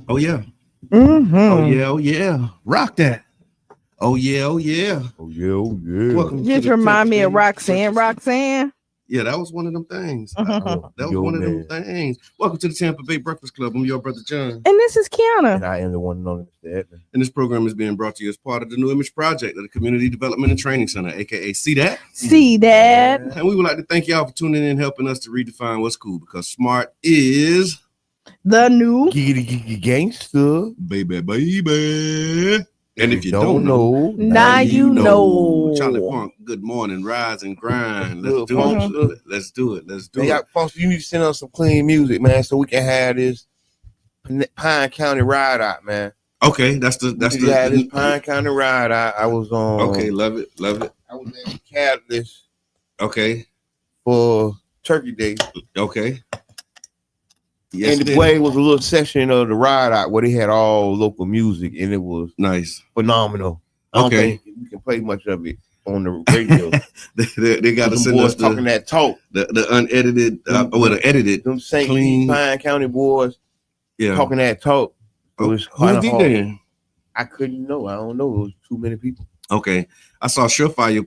Oh yeah. Mm-hmm. Oh yeah. Oh yeah. Rock that. Oh yeah. Oh yeah. Oh yeah. Oh yeah. Welcome to Just the remind me of Texas Roxanne. Breakfast. Roxanne. Yeah, that was one of them things. Mhm. That was one of them things. Welcome to the Tampa Bay Breakfast Club. I'm your brother John. And this is Kiana. And I am the one and only Mr. Edmund. And this program is being brought to you as part of the New Image Project of the Community Development and Training Center, aka See That. See that. And we would like to thank y'all for tuning in and helping us to redefine what's cool, because smart is the new Giggity gangster. baby. And if you don't know, now you know. Charlie Funk, good morning, rise and grind. Let's do it. Let's do it. Let's do it. Folks, you need to send us some clean music, man, so we can have this Pine County ride out, man. Okay, that's the this Pine County ride out. I was on. Okay, love it. I was in Catalyst. Okay. For Turkey Day. Okay. Yes, and the way was a little session of the ride out where they had all local music, and it was nice, phenomenal. I don't think we can play much of it on the radio. they got to send us talking that talk, the unedited, the edited, them St. Pine County boys, talking that talk. It was who's DJing? I couldn't know. I don't know. It was too many people. Okay, I saw Surefire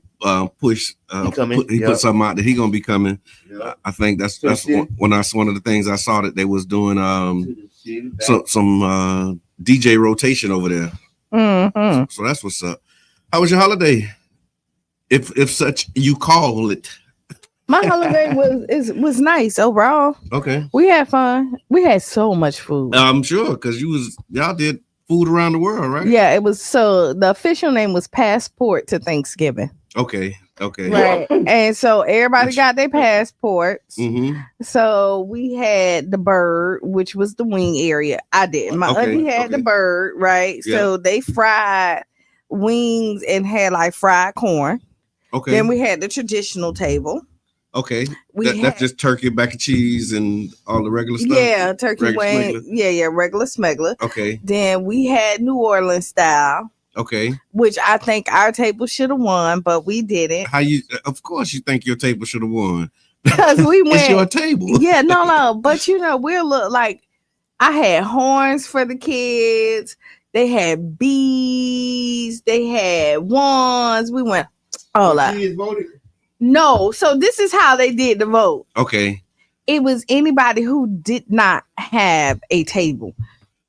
push. He put something out that he gonna be coming. Yeah. I think that's one of the things I saw that they was doing. Some DJ rotation over there. Mm-hmm. So that's what's up. How was your holiday? If such you call it. My holiday was nice overall. Okay, we had fun. We had so much food. I'm sure because y'all did food around the world, right? Yeah, it was. So the official name was Passport to Thanksgiving. Okay. Right. And so everybody got their passports. Mm-hmm. So we had the bird, which was the wing area. I did. My auntie had the bird, right? Yeah. So they fried wings and had like fried corn. Okay. Then we had the traditional table. Okay, that's just turkey, mac and cheese, and all the regular stuff. Yeah, turkey wing. Yeah, regular smuggler. Okay. Then we had New Orleans style. Okay. Which I think our table should have won, but we didn't. Of course, you think your table should have won because we went. It's your table. Yeah, no, but we'll look like I had horns for the kids. They had bees. They had wands. We went all out. Kids voted. No, so this is how they did the vote. Okay. It was anybody who did not have a table.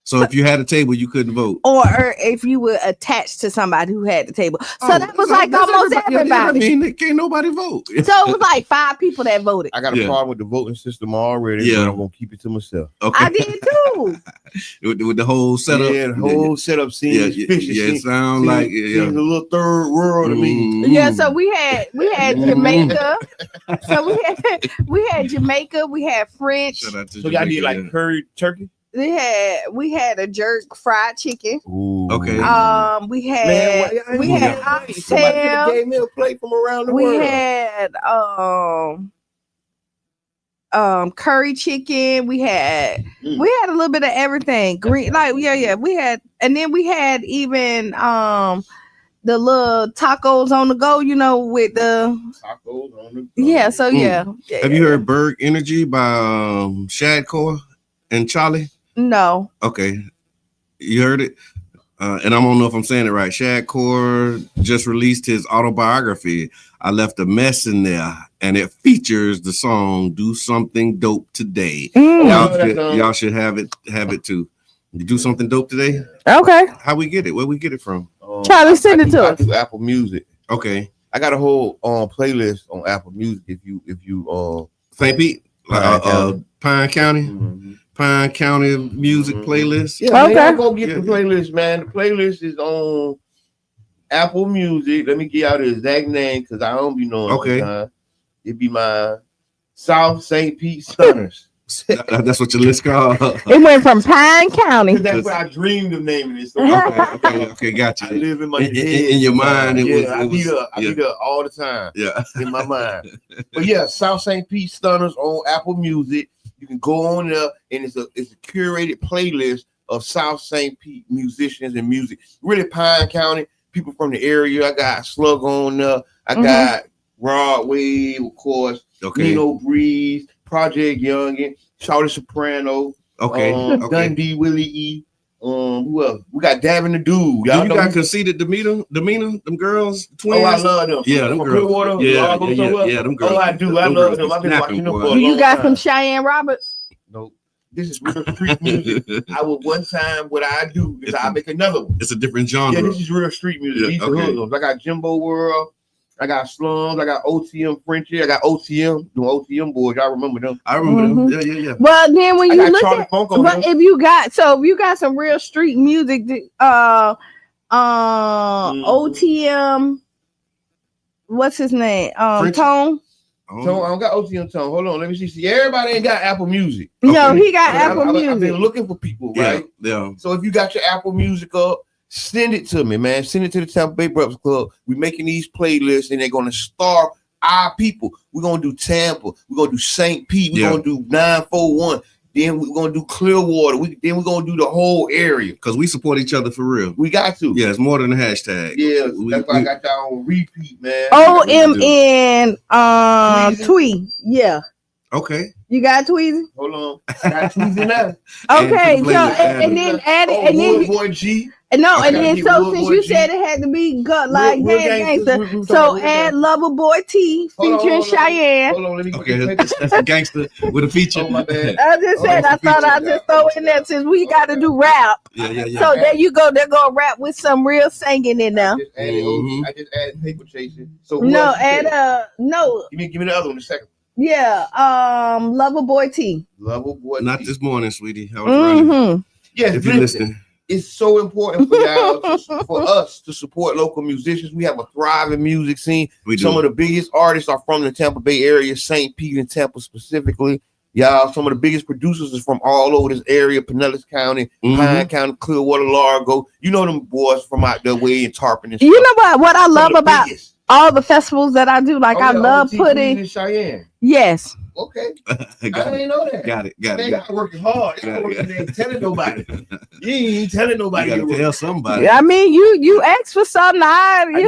So if you had a table, you couldn't vote. Or if you were attached to somebody who had the table. So that was like almost everybody. I mean, can't nobody vote. So it was like 5 people that voted. I got a problem with the voting system already. Yeah. I'm going to keep it to myself. Okay. I did too. with the whole setup. Yeah, the whole setup seems suspicious. Yeah, it sounds like seems a little third world to me. Yeah, so we had Jamaica. So we had Jamaica, we had French. So y'all need like curry turkey? We had a jerk fried chicken. Ooh. Okay. We had oxtail. Gave me a plate from around the world. We had curry chicken. We had a little bit of everything. Green, like we had, and then we had even the little tacos on the go. With the tacos on the go. Yeah. So Have you heard Berg Energy by Shadcore and Charlie? No. Okay. You heard it? And I don't know if I'm saying it right. Shadcore just released his autobiography. I Left a Mess in There, and it features the song "Do Something Dope Today." Y'all should have it too. You do something dope today? Okay. How we get it? Where we get it from? Charlie, send it to us. Apple Music. Okay. I got a whole playlist on Apple Music. If you St. Pete, Pine County. Mm-hmm. Pine County music playlist. Yeah, okay. Man, go get the playlist, man. The playlist is on Apple Music. Let me get out the exact name because I don't be knowing. Okay. It'd be my South St. Pete Stunners. That's what your list called. It went from Pine County. That's what I dreamed of naming it. So okay, got you. I live in my in your mind. I beat up all the time. Yeah, in my mind. But yeah, South St. Pete Stunners on Apple Music. You can go on there, and it's a curated playlist of South St. Pete musicians and music. Really, Pine County people from the area. I got Slug on there. I got Rod Wave, of course. Okay. Nino Breeze, Project Youngin, Shawty Soprano. Okay. Dundee Willie E. Who else? We got Davin the Dude. You got Conceited Demeanor, them girls, twins. Oh, I love them. Yeah, them girls. Clearwater, Yeah, them girls. Oh, I do. I love them. I've been watching them for a long time. You got some Cheyenne Roberts? Nope. This is real street music. I would one time, what I do is I make another one. It's a different genre. Yeah, this is real street music. These are hoodlums. I got Jimbo World. I got Slums. I got OTM Frenchie. I got OTM. The OTM boys. Y'all remember them? I remember them. Yeah. Well, then when you look Charlie at, Funk on but them. if you got some real street music, OTM, what's his name? Tone. So I don't got OTM Tone. Hold on, let me see. Everybody ain't got Apple Music. No, he got Apple Music. I've been looking for people, right? Yeah. So if you got your Apple Music up, send it to me, man. Send it to the Tampa Bay Breakfast Club. We're making these playlists, and they're gonna star our people. We're gonna do Tampa. We're gonna do St. Pete. We're gonna do 941. Then we're gonna do Clearwater. Then we're gonna do the whole area because we support each other for real. We got to. Yeah, it's more than a hashtag. Yeah, that's why I got y'all on repeat, man. OMN Twee. Yeah. Okay. You got Tweezy? Hold on. I got Tweezy now. Okay, so and then add it, and then Boy G. No, and then so since you said it had to be gut like gangster, so add Lover Boy T featuring Cheyenne. Hold on, let me okay, that's a gangster with a feature. Oh, my bad. I just said I thought I'd just throw in there since we got to do rap. Yeah. So there you go. They're gonna rap with some real singing in there. I just added Paper Chasing. So no, add no. Give me the other one a second. Yeah, Lover Boy T. Lover Boy. Not this morning, sweetie. I was running. Yes, if you're listening. It's so important for y'all, for us to support local musicians. We have a thriving music scene. Some of the biggest artists are from the Tampa Bay area, St. Pete and Tampa specifically. Y'all, some of the biggest producers is from all over this area, Pinellas County, Pine County, Clearwater, Largo. You know them boys from out there way in Tarpon and stuff. You know what I love about all the festivals that I do? Like I love putting Cheyenne. Yes. Okay. I didn't know that. Got it. Y'all working hard. Y'all working ain't telling nobody. You ain't telling nobody. You gotta tell somebody. I mean, you asked for something. I need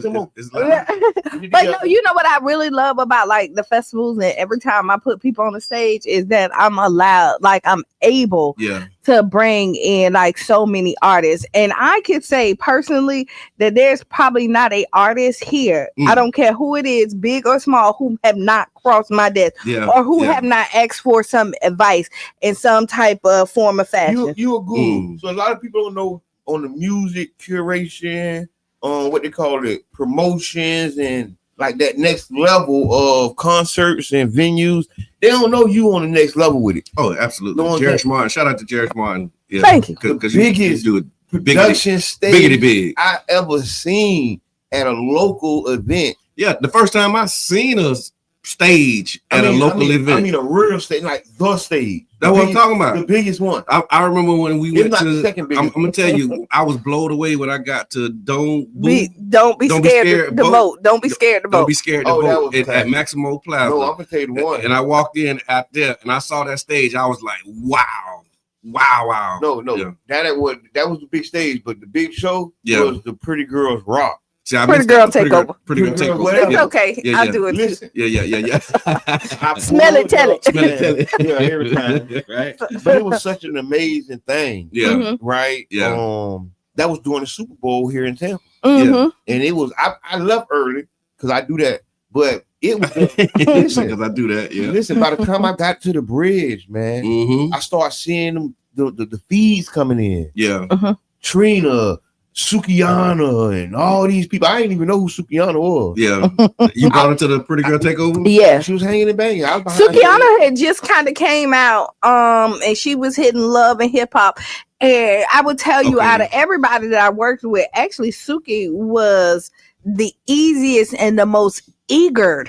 some more. But no, you know what I really love about like the festivals, and every time I put people on the stage is that I'm allowed, like I'm able to bring in like so many artists. And I could say personally that there's probably not a artist here. I don't care who it is, big or small, who have not crossed my desk or who have not asked for some advice in some type of form of fashion. You a guru. So a lot of people don't know on the music curation, on what they call it, promotions and like that next level of concerts and venues. They don't know you on the next level with it. Oh, absolutely. Jared Martin. Shout out to Jared Martin. Yeah. Thank you. Because you do it production stage big I ever seen at a local event. Yeah, the first time I seen a stage at a local event. I mean a real stage, like the stage. That's what I'm talking about. The biggest one. I remember when we went to the second biggest. I'm gonna tell you, I was blown away when I got to Don't be scared to vote. Don't be scared to vote. Don't be scared to vote at Maximo Plaza. No, I'm gonna tell you the one. And I walked in out there and I saw that stage. I was like, wow. No. Yeah. That was the big stage, but the big show was the Pretty Girls Rock. See, Pretty Girl Takeover. Pretty Girl Takeover. It's okay. I'll do it. Listen. Yeah. Smell it, tell it. Yeah, every time. Right. But it was such an amazing thing. Yeah. Right. Yeah. That was during the Super Bowl here in Tampa. Yeah. And it was I left early because I do that. But it was because I do that. Yeah. Listen, by the time I got to the bridge, man, I started seeing them the feeds coming in. Yeah. Trina, Sukiyana, and all these people. I didn't even know who Sukiyana was. Yeah. You brought her to the Pretty Girl Takeover? Yeah. She was hanging and banging. Sukiyana had just kind of came out, and she was hitting love and hip hop. And I would tell you, out of everybody that I worked with, actually Suki was the easiest and the most eager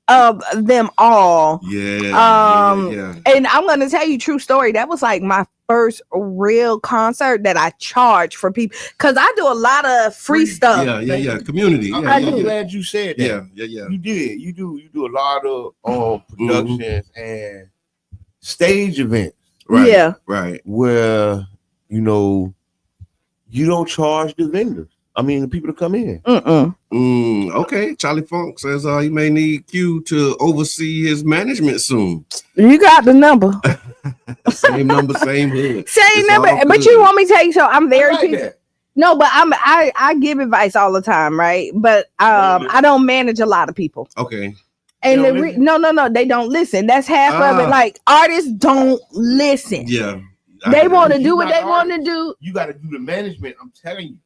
of them all. Yeah. And I'm gonna tell you true story. That was like my first real concert that I charged for people, because I do a lot of free stuff. Yeah. Community. I'm glad you said that. Yeah. You did. You do a lot of productions and stage events. Right. Yeah. Right. Where you don't charge the vendors. I mean, the people to come in. Okay. Charlie Funk says he may need Q to oversee his management soon. You got the number. Same number, same hood. Same It's number. all But good. you want me to tell you so I'm very I like that. No, but I give advice all the time, right? But I don't manage a lot of people. Okay. And They the don't no, they don't listen. That's half of it. Like artists don't listen. Yeah. They want to You do what not they the want to artist. do. You got to do the management. I'm telling you.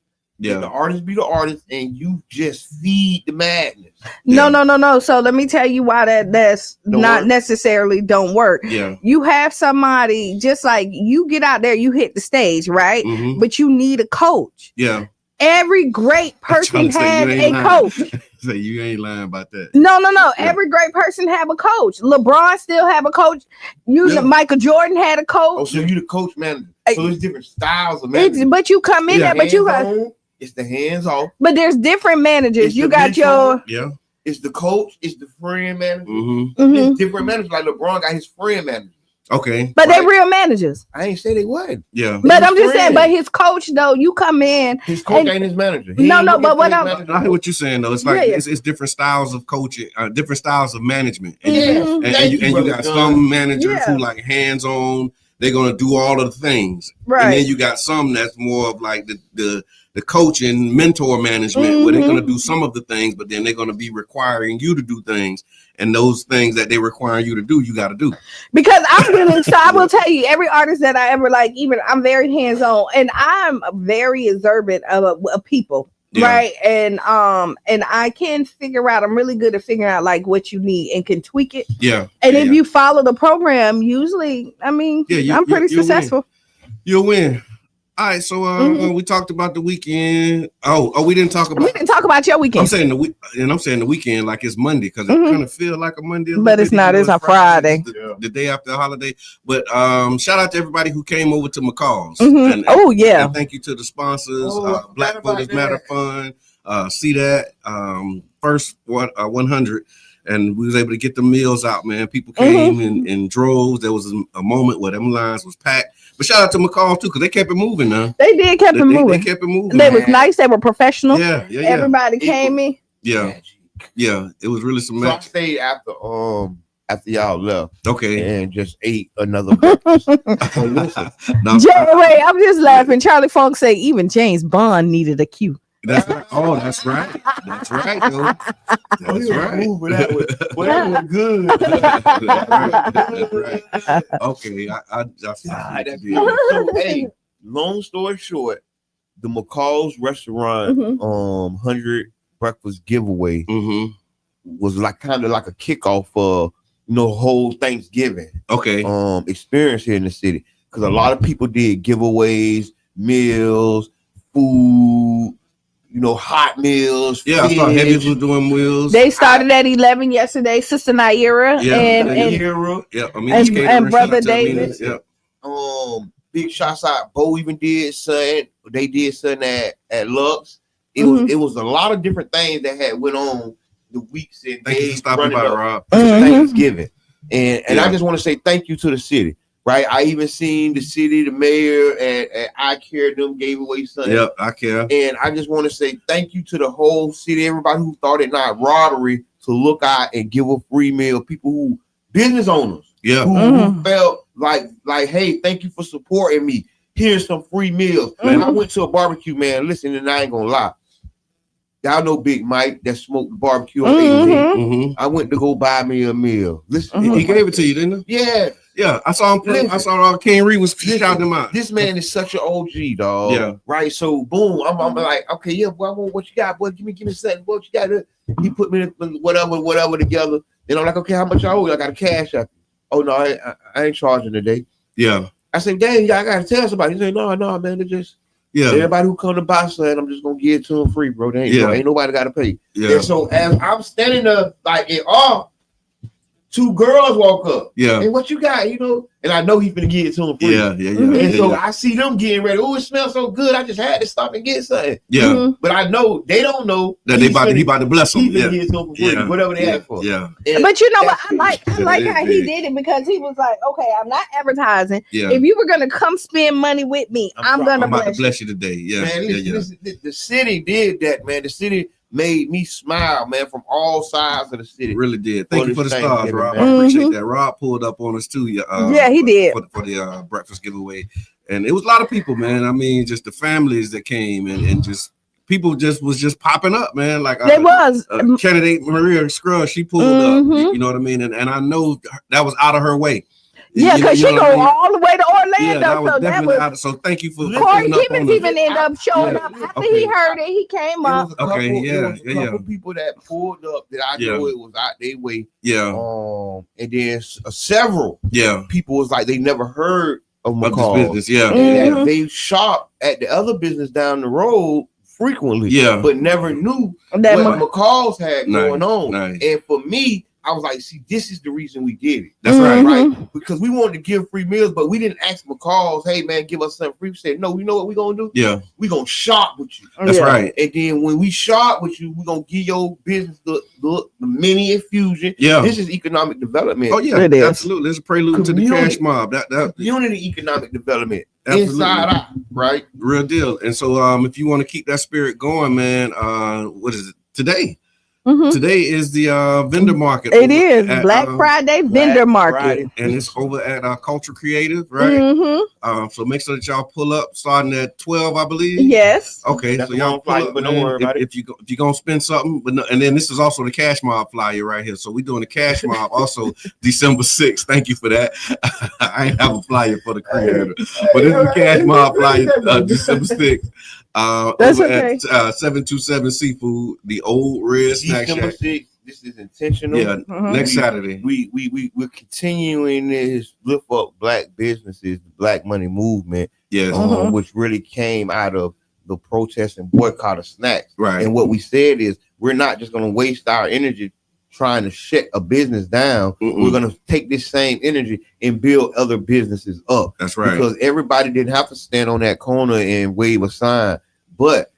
Let the Yeah. artist be the artist, and you just feed the madness. No. So let me tell you why that's Don't not work? necessarily don't work. Yeah. You have somebody just like you get out there, you hit the stage, right? Mhm. But you need a coach. Yeah. Every great person trying to say, has you a ain't lying. coach. Say you ain't lying about that. No. Yeah. Every great person have a coach. LeBron still have a coach. Yeah. Michael Jordan had a coach. Oh, so you the coach manager. Hey, So there's different styles of It's, management. but you come in there, but you got. Hands-on, it's the hands off. But there's different managers. It's You the got mentor. Yeah. It's the coach. It's the friend manager. Mm-hmm. your. There's different managers. Like LeBron got his friend manager. Okay. But Right. they real managers. I ain't say they wasn't. Yeah. But his I'm just saying, friend. but his coach though, you come in. His coach And- ain't his manager. No, ain't no, looking but for what his I'm- manager. I hear what you're saying though. It's like Yeah. it's different styles of coaching, different styles of management. And, Yeah. Mhm. and you brother got John. some managers Yeah. who like hands on. They're gonna do all of the things. Right. And then you got some that's more of like the coaching mentor management where they're gonna do some of the things, but then they're gonna be requiring you to do things. And those things that they require you to do, you got to do. Because I'm really, so I will tell you, every artist that I ever like, even I'm very hands on, and I'm very observant of people, Yeah. right? And I can figure out. I'm really good at figuring out like what you need and can tweak it. Yeah. And yeah, if you follow the program, usually, I mean, Yeah, I'm pretty you'll win. successful. You'll win. All right, so we talked about the weekend. Oh, we didn't talk about. We didn't talk about your weekend. I'm saying the week, and I'm saying the weekend like it's Monday because it kind of feel like a Monday, But it's not. It's a Friday. The day after the holiday. But shout out to everybody who came over to McCall's. Mhm. And thank you to the sponsors, Oh, Black forgot Voters about Matter Fund. See that first 100. And we was able to get the meals out, man. People came in droves. There was a moment where them lines was packed. But shout out to McCall too, because they kept it moving now. They did kept it moving. They kept it moving. They was nice. They were professional. Yeah. Everybody came in. Yeah. It was really some So I magic. stayed after y'all left Okay. and just ate another breakfast. So listen, No, Wait, I'm just laughing. Charlie Funk say even James Bond needed a cue. that's right. Oh, that's right. That's right, though. That's right. Ooh, but that was good. That's right. Okay, I God, I that's did. good. So, hey, long story short, the McCall's restaurant 100 breakfast giveaway was like kind of like a kickoff for whole Thanksgiving Okay. experience here in the city, because a lot of people did giveaways, meals, food, hot meals. Yeah, I saw fish. Heavies was doing wheels. They started at 11 yesterday. Sister Naira Yeah, and Hero. Yeah, I mean, and Brother David. Yeah. Big shots out. Bo even did something. They did something at Lux. It was a lot of different things that had went on the weeks and Thank you for days stopping running by, up Rob. to Thanksgiving. And Yeah. I just want to say thank you to the city. Right, I even seen the city, the mayor, and I Care them gave away something. Yeah, I care. And I just want to say thank you to the whole city, everybody who thought it not robbery to look out and give a free meal. People who business owners, Yeah. who felt like, hey, thank you for supporting me. Here's some free meals. Man, I went to a barbecue, man. Listen, and I ain't gonna lie. Y'all know Big Mike that smoked barbecue on 18. I went to go buy me a meal. Listen, He gave it to you, didn't he? Yeah. Yeah, I saw him. Listen. I saw King Reed was shouting him out. This man is such an OG, dog. Yeah. Right. So boom, I'm like, okay, yeah, boy, I want what you got, boy. Give me something. What you got? He put me in whatever together. Then I'm like, okay, how much I owe you? I got a cash up. Oh no, I ain't charging today. Yeah. I said, dang, y'all gotta tell somebody. He said, no, man, it just everybody who come to buy something, I'm just gonna give it to them free, bro. They ain't nobody gotta pay. Yeah. And so as I'm standing up like in awe, two girls walk up. Yeah. And what you got, And I know he's gonna give it to him free. Yeah. And so I see them getting ready. Oh, it smells so good. I just had to stop and get something. Yeah. But I know they don't know That he about to bless them. He's gonna give it to them for free, whatever they ask for. Yeah. And But you know what? I like Yeah, how he did it, because he was like, okay, I'm not advertising. Yeah. If you were gonna come spend money with me, I'm gonna I'm about to bless you. bless you today. Yeah. man, listen, the city did that, man. The city made me smile, man, from all sides of the city. It really did. Thank you for the stars, Rob. Man. I appreciate that. Rob pulled up on us too. Yeah, he did for the breakfast giveaway, and it was a lot of people, man. I mean, just the families that came and just people was just popping up, man. Like there was candidate Maria Scruggs, she pulled up. You know what I mean? And I know that was out of her way. Yeah, because she go all the way to Orlando. Yeah, that was out. So thank you for Corey Gibbons even ended up showing up after he heard it. He came up. A couple people that pulled up that I know it was out their way. Yeah. And then several people was like they never heard of McCall's business. Yeah. And they shop at the other business down the road frequently. Yeah. But never knew that what McCall's had going on. Nice. And for me, I was like, see, this is the reason we did it. That's right? Because we wanted to give free meals, but we didn't ask McCall's, hey, man, give us something free. We said, no, you know what we're going to do? Yeah. We're going to shop with you. That's right. And then when we shop with you, we're going to give your business the mini infusion. Yeah. This is economic development. Oh, yeah, it is. Absolutely. It's a prelude to the cash mob. That unity economic development. Absolutely. Inside out, right? Real deal. And so if you want to keep that spirit going, man, what is it? Today is the vendor market. It is Black Friday vendor market. Friday, and it's over at Culture Creative, right? So make sure that y'all pull up starting at 12, I believe. Yes. Okay, that's so y'all pull up, but don't worry about it. If you're gonna spend something, but no, and then this is also the cash mob flyer right here. So we're doing the cash mob also December 6th. Thank you for that. I ain't have a flyer for the creator, but this is the cash mob flyer December 6th. That's okay. At 727 Seafood, the old red snack shack. This is intentional. Yeah, next Saturday. We're continuing this lift up black businesses, the Black Money Movement. Yes, which really came out of the protest and boycott of snacks. Right. And what we said is we're not just going to waste our energy trying to shut a business down. We're going to take this same energy and build other businesses up. That's right. Because everybody didn't have to stand on that corner and wave a sign, but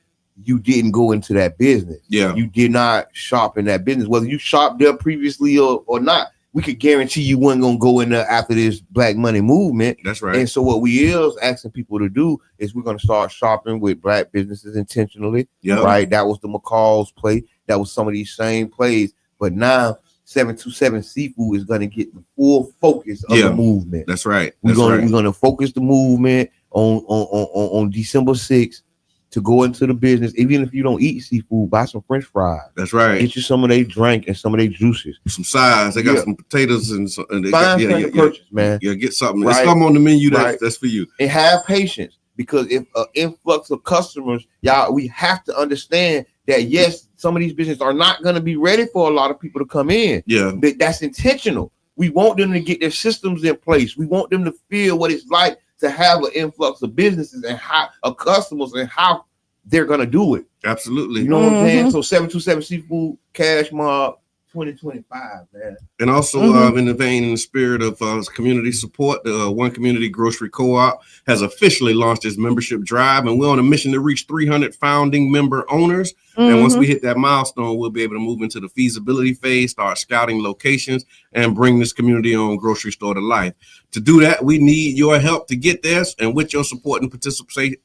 you didn't go into that business. Yeah. You did not shop in that business. Whether you shopped there previously or not, we could guarantee you weren't going to go in there after this Black Money Movement. That's right. And so what we is asking people to do is we're going to start shopping with black businesses intentionally. Yeah. Right. That was the McCall's play. That was some of these same plays. But now 727 Seafood is going to get the full focus of the movement. That's right. We're going to focus the movement on December 6th to go into the business. Even if you don't eat seafood, buy some French fries. That's right. Get you some of their drink and some of their juices. Some sides. They got some potatoes and they got purchase, man. Yeah, get something. Right. There's something on the menu that's for you. And have patience, because if an influx of customers, y'all, we have to understand that yes, some of these businesses are not going to be ready for a lot of people to come in. Yeah, but that's intentional. We want them to get their systems in place. We want them to feel what it's like to have an influx of businesses and how of customers and how they're gonna do it. Absolutely. You know what I'm saying? So 727 Seafood Cash Mob 2025, man. And also in the vein, in the spirit of community support, the One Community Grocery Co-op has officially launched its membership drive, and we're on a mission to reach 300 founding member owners. And once we hit that milestone, we'll be able to move into the feasibility phase, start scouting locations, and bring this community-owned grocery store to life. To do that, we need your help to get there. And with your support and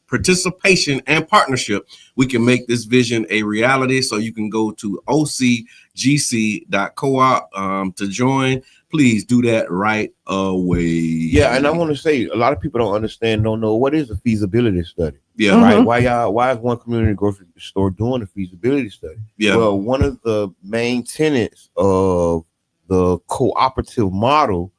participation and partnership, we can make this vision a reality. So you can go to ocgc.coop to join. Please do that right away. Yeah, and I want to say a lot of people don't know what is a feasibility study. Yeah, right. Why is One Community Grocery Store doing a feasibility study? Yeah. Well, one of the main tenets of the cooperative model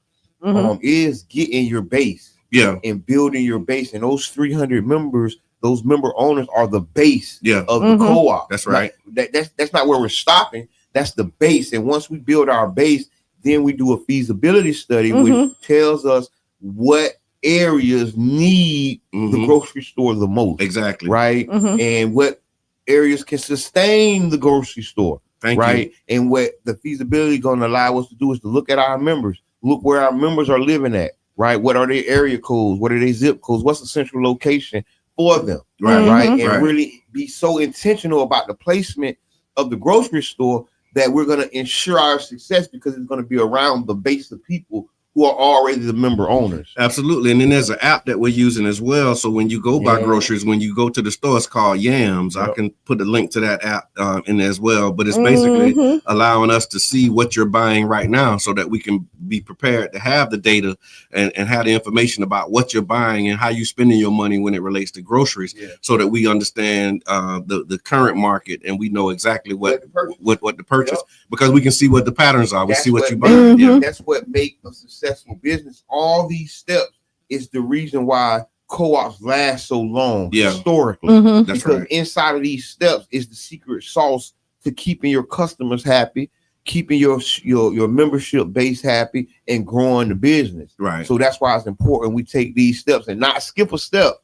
is getting your base. Yeah. And building your base. And those 300 members, those member owners are the base of the co-op. That's right. That's not where we're stopping. That's the base. And once we build our base, then we do a feasibility study, which tells us what areas need the grocery store the most. Exactly. Right. And what areas can sustain the grocery store. Thank you. And what the feasibility going to allow us to do is to look at our members, look where our members are living at. Right. What are their area codes? What are their zip codes? What's the central location for them? Right. And really be so intentional about the placement of the grocery store that we're going to ensure our success, because it's going to be around the base of people who are already the member owners. Absolutely. And then there's an app that we're using as well. So when you go buy groceries, when you go to the store, it's called Yams. I can put a link to that app in there as well. But it's basically allowing us to see what you're buying right now so that we can be prepared to have the data and have the information about what you're buying and how you're spending your money when it relates to groceries, so that we understand the current market and we know exactly what to purchase, because we can see what the patterns are. We see what you buy. That's what makes a successful business. All these steps is the reason why co-ops last so long historically. That's because right. inside of these steps is the secret sauce to keeping your customers happy, keeping your membership base happy, and growing the business. Right. So that's why it's important we take these steps and not skip a step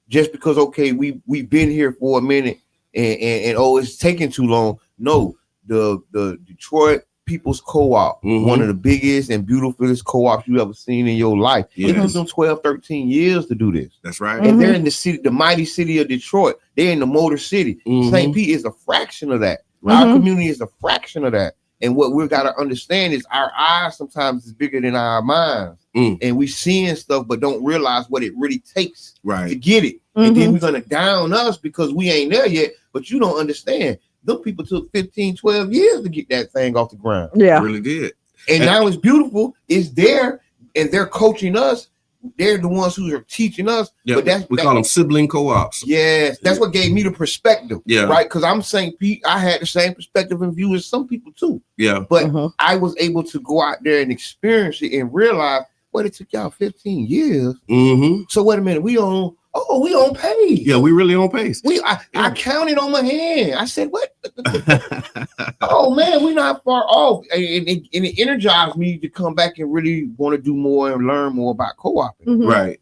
just because we've been here for a minute and it's taking too long. No, the Detroit People's Co-op, one of the biggest and beautifulest co-ops you ever seen in your life. It took them 12, 13 years to do this. That's right. And they're in the city, the mighty city of Detroit. They're in the Motor City. St. Pete is a fraction of that. Our community is a fraction of that. And what we've got to understand is our eyes sometimes is bigger than our minds. And we seeing stuff, but don't realize what it really takes to get it. And then we're going to down us because we ain't there yet, but you don't understand. Them people took 15, 12 years to get that thing off the ground. Yeah. Really did. And now it's beautiful. It's there, and they're coaching us. They're the ones who are teaching us. Yeah, but we call them sibling co-ops. Yes, that's what gave me the perspective. Yeah. Right? Because I'm St. Pete. I had the same perspective and view as some people too. Yeah. But I was able to go out there and experience it and realize, well, it took y'all 15 years. So wait a minute, we on pace. Yeah, we really on pace. I counted on my hand. I said, what? Oh man, we're not far off. And it energized me to come back and really want to do more and learn more about co-oping. Right.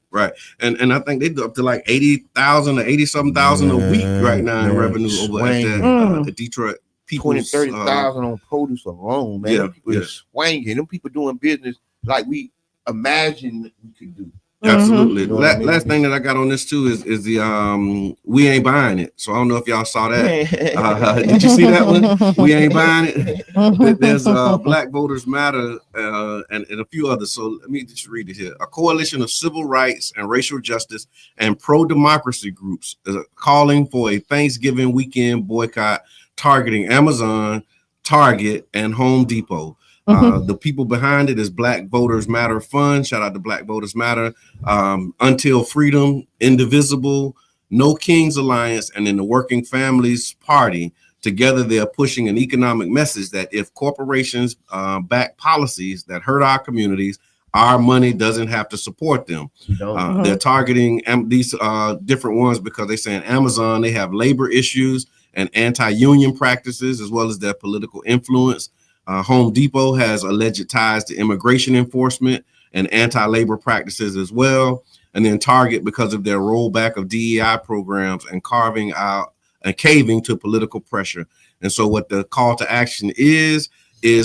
And I think they do up to like 80,000 or 80-something thousand a week right now in revenue over at the Detroit people. 20,000-30,000 on produce alone, man. Them people are swinging. Them people doing business like we imagined we could do. Absolutely. Last thing that I got on this too is the we ain't buying it. So I don't know if y'all saw that. Did you see that one? We ain't buying it. There's Black Voters Matter and a few others. So let me just read it here. A coalition of civil rights and racial justice and pro-democracy groups calling for a Thanksgiving weekend boycott targeting Amazon, Target, and Home Depot. The people behind it is Black Voters Matter Fund. Shout out to Black Voters Matter. Until Freedom, Indivisible, No Kings Alliance, and then the Working Families Party. Together, they are pushing an economic message that if corporations back policies that hurt our communities, our money doesn't have to support them. They're targeting these different ones because they're saying Amazon, they have labor issues and anti-union practices, as well as their political influence. Home Depot has alleged ties to immigration enforcement and anti-labor practices as well. And then Target because of their rollback of DEI programs and caving to political pressure. And so what the call to action is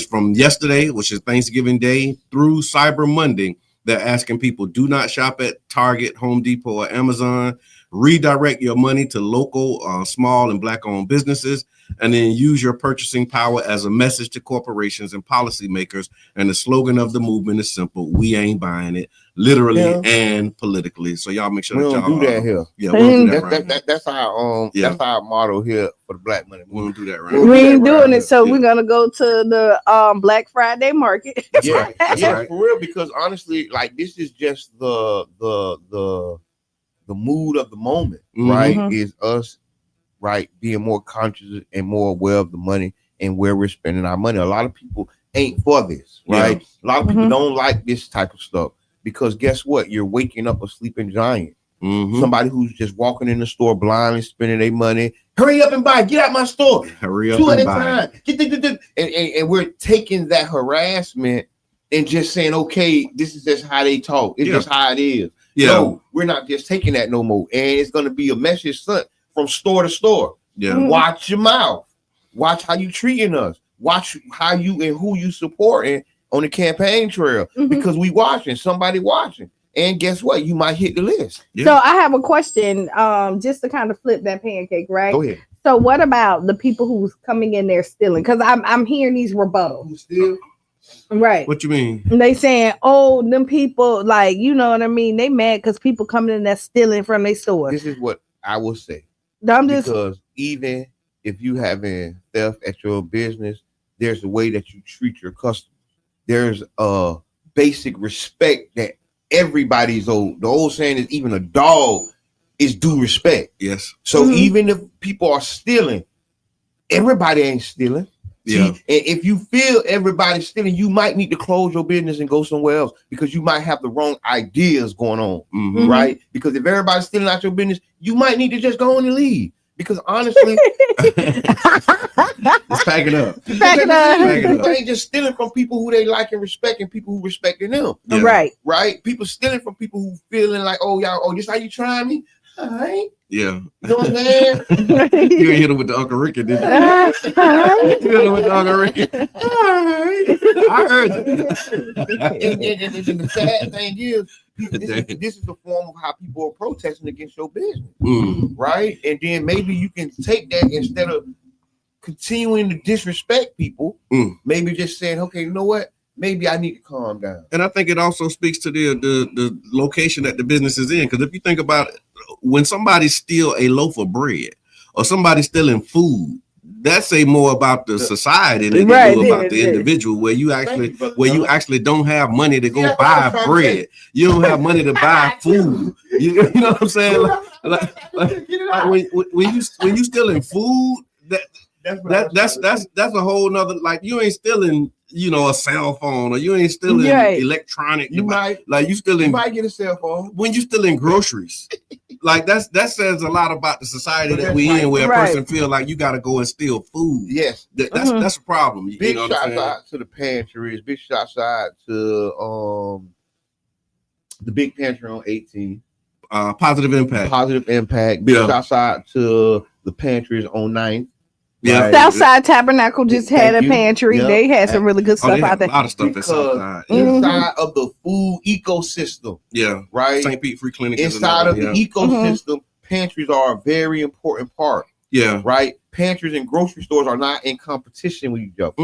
from yesterday, which is Thanksgiving Day, through Cyber Monday. They're asking people, do not shop at Target, Home Depot, or Amazon. Redirect your money to local, small and Black-owned businesses, and then use your purchasing power as a message to corporations and policymakers. And the slogan of the movement is simple: we ain't buying it, literally and politically. So y'all make sure we that don't y'all do that here. Yeah, we don't do that right. That's our motto here for the Black Money. We don't do that right. We ain't doing it, so we're gonna go to the Black Friday market. That's right. For real, because honestly, like this is just the mood of the moment, right? Is us, right, being more conscious and more aware of the money and where we're spending our money. A lot of people ain't for this, right? A lot of people don't like this type of stuff because guess what? You're waking up a sleeping giant. Somebody who's just walking in the store blindly spending their money. Hurry up and buy. Get out my store. Hurry up and buy. And we're taking that harassment and just saying, okay, this is just how they talk. It's just how it is. No, we're not just taking that no more. And it's going to be a message sent from store to store. Watch your mouth. Watch how you treating us. Watch how you and who you supporting on the campaign trail because we watching, somebody watching. And guess what? You might hit the list. So I have a question, just to kind of flip that pancake, right? Go ahead. So what about the people who's coming in there stealing? Because I'm hearing these rebuttals. Who steal? Right. What you mean? They saying, oh, them people, like, you know what I mean? They mad because people coming in that's stealing from their store. This is what I will say. Because even if you having theft at your business, there's a way that you treat your customers. There's a basic respect that everybody's owed. The old saying is even a dog is due respect. Yes. So even if people are stealing, everybody ain't stealing. Yeah. See, and if you feel everybody's stealing, you might need to close your business and go somewhere else because you might have the wrong ideas going on, right? Because if everybody's stealing out your business, you might need to just go on and leave. Because honestly, let's pack it up. People ain't just stealing from people who they like and respect and people who respecting them. Yeah. Right? People stealing from people who feeling like, oh, y'all, oh, this how you trying me? All right. Yeah. You know what I'm saying? You ain't hit him with the Uncle Ricky, did you? You hit him with the Uncle Ricky. All right. I heard and the sad thing is, this is the form of how people are protesting against your business, right? And then maybe you can take that instead of continuing to disrespect people, maybe just saying, okay, you know what? Maybe I need to calm down. And I think it also speaks to the location that the business is in. Because if you think about it, when somebody steal a loaf of bread or somebody stealing food, that say more about the society than they do about the individual. Where you actually don't have money to go buy bread. You don't have money to buy food. You know what I'm saying? Like when you stealing food, that's a whole nother. Like you ain't stealing, you know, a cell phone, or you ain't stealing electronic. You might get a cell phone when you stealing groceries. Like that says a lot about the society that we in, where a person feel like you got to go and steal food. Yes, that's a problem. Big shots out to the pantries. Big shots out to the big pantry on 18. Positive impact. Big shots out to the pantries on 9th. Yeah, right. Southside Tabernacle just had a pantry. They had some really good stuff out there. A lot of stuff at Southside. Inside of the food ecosystem. Yeah. Right. St. Pete Free Clinic. Inside of the ecosystem, pantries are a very important part. Yeah. Right. Pantries and grocery stores are not in competition with each other.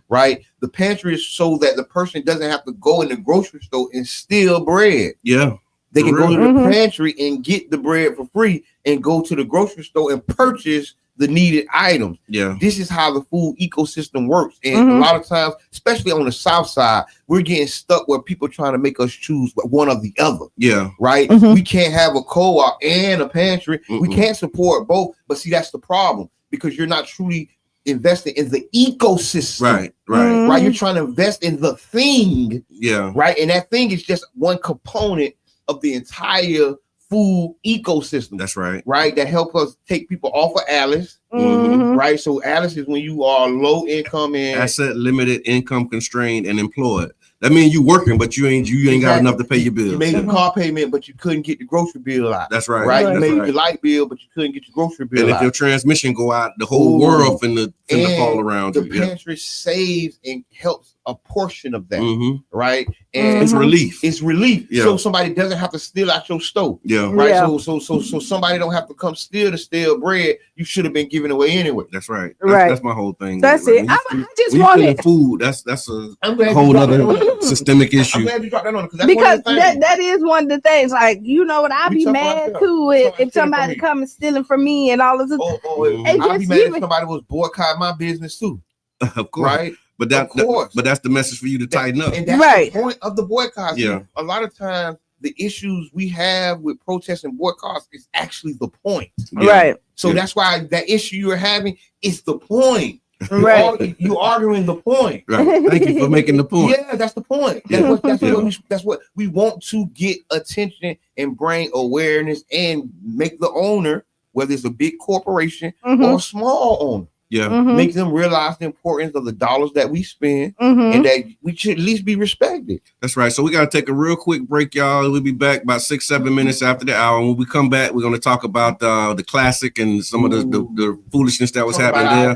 Right. The pantry is so that the person doesn't have to go in the grocery store and steal bread. Yeah. They can go to the pantry and get the bread for free and go to the grocery store and purchase the needed items. Yeah. This is how the food ecosystem works. And a lot of times, especially on the South Side, we're getting stuck where people trying to make us choose one or the other. Yeah. Right? We can't have a co-op and a pantry. We can't support both. But see, that's the problem, because you're not truly investing in the ecosystem. Right. You're trying to invest in the thing. Yeah. Right. And that thing is just one component of the entire food ecosystem. That's right. Right. That help us take people off of Alice. Right. So Alice is when you are low income and asset limited, income constrained, and employed. That means you working, but you ain't got enough to pay your bills. You made a car payment, but you couldn't get the grocery bill out. That's right. Right. You made your light bill, but you couldn't get your grocery bill out. And if your transmission go out, the whole world finna fall around you. The pantry saves and helps a portion of that. Right. And it's relief. It's relief. Yeah. So somebody doesn't have to steal out your stove. Yeah. Right. Yeah. So somebody don't have to come steal bread you should have been giving away anyway. That's right. Right. That's my whole thing. That's it. I just wanted food. That's a whole other systemic issue. I'm glad you dropped that on because that is one of the things. Like, you know what, I'd be mad too if somebody come and stealing from me and all of this. I'd be mad if somebody was boycotting my business too. Of course. Right. But that's the message for you to tighten up. And that's the point of the boycotts. Yeah. A lot of times the issues we have with protests and boycotts is actually the point. Yeah. Right. So that's why that issue you're having is the point. Right. You're arguing the point. Right. Thank you for making the point. Yeah, that's the point. That's what we want to get attention and bring awareness and make the owner, whether it's a big corporation or a small owner. Yeah. Make them realize the importance of the dollars that we spend and that we should at least be respected. That's right. So we got to take a real quick break, y'all. We'll be back about 6-7 minutes after the hour. And when we come back, we're going to talk about the classic and some of the foolishness that was happening there.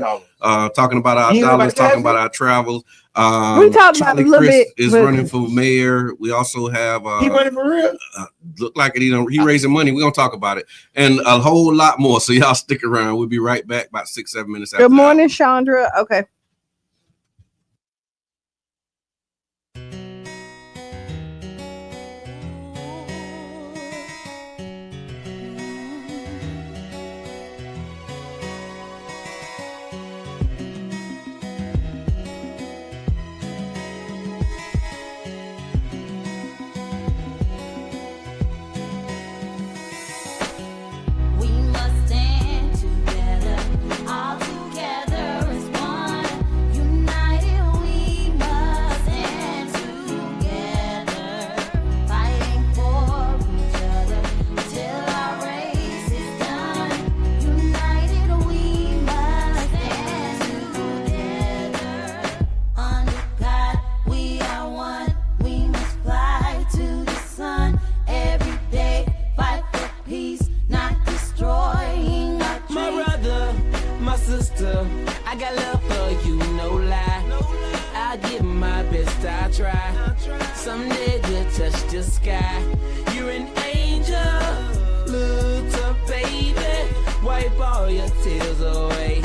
Talking about our dollars, talking about our travels. We talked about a little bit. Is running for mayor. We also have he running for real. Look like it. He raising money. We're gonna talk about it and a whole lot more. So y'all stick around. We'll be right back about 6-7 minutes after. Good morning, Chandra. Okay. my best, I try. Someday you'll touch the sky. You're an angel. Look up, baby. Wipe all your tears away.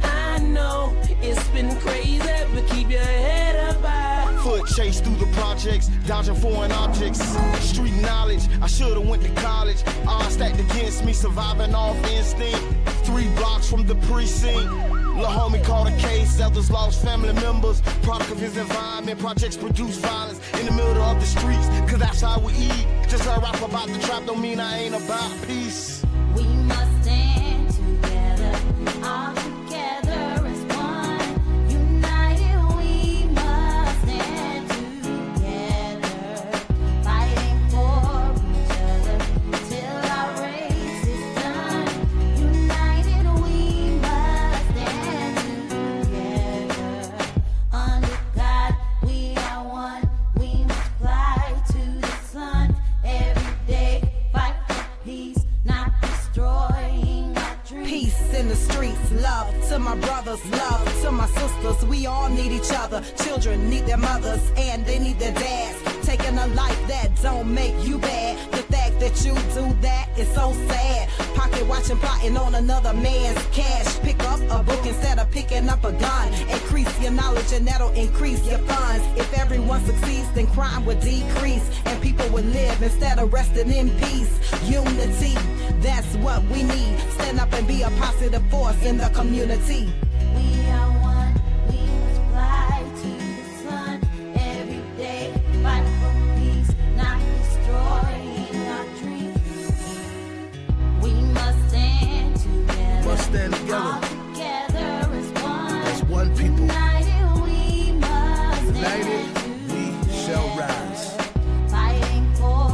I know it's been crazy, but keep your head up high. Foot chase through the projects, dodging foreign objects. Street knowledge, I should've went to college. Odds stacked against me, surviving off instinct. 3 blocks from the precinct. Lil' homie caught a case, others lost family members. Product of his environment, projects produce violence in the middle of the streets, cause that's how we eat. Just I rap about the trap, don't mean I ain't about peace. We must stand together, all together as one. United we must stand together, fighting for each other till our race is done. United we must stand together. Under God we are one. We must fly to the sun every day, fight for peace, not destroying our dreams. Peace in the streets, love to my brothers, love to my sisters. We all need each other. Children need their mothers and they need their dads. Taking a life that don't make you bad. The fact that you do that is so sad. Pocket watching, plotting on another man's cash. Pick up a book instead of picking up a gun. Increase your knowledge and that'll increase your funds. If everyone succeeds, then crime would decrease and people would live instead of resting in peace. Unity, that's what we need. Stand up and be a positive force in the community. We are one, we must fly to the sun every day, fight for peace, not destroying our dreams. We must stand together, Must stand together. all together as one. As one people. United we must United, stand we shall together, rise. fighting for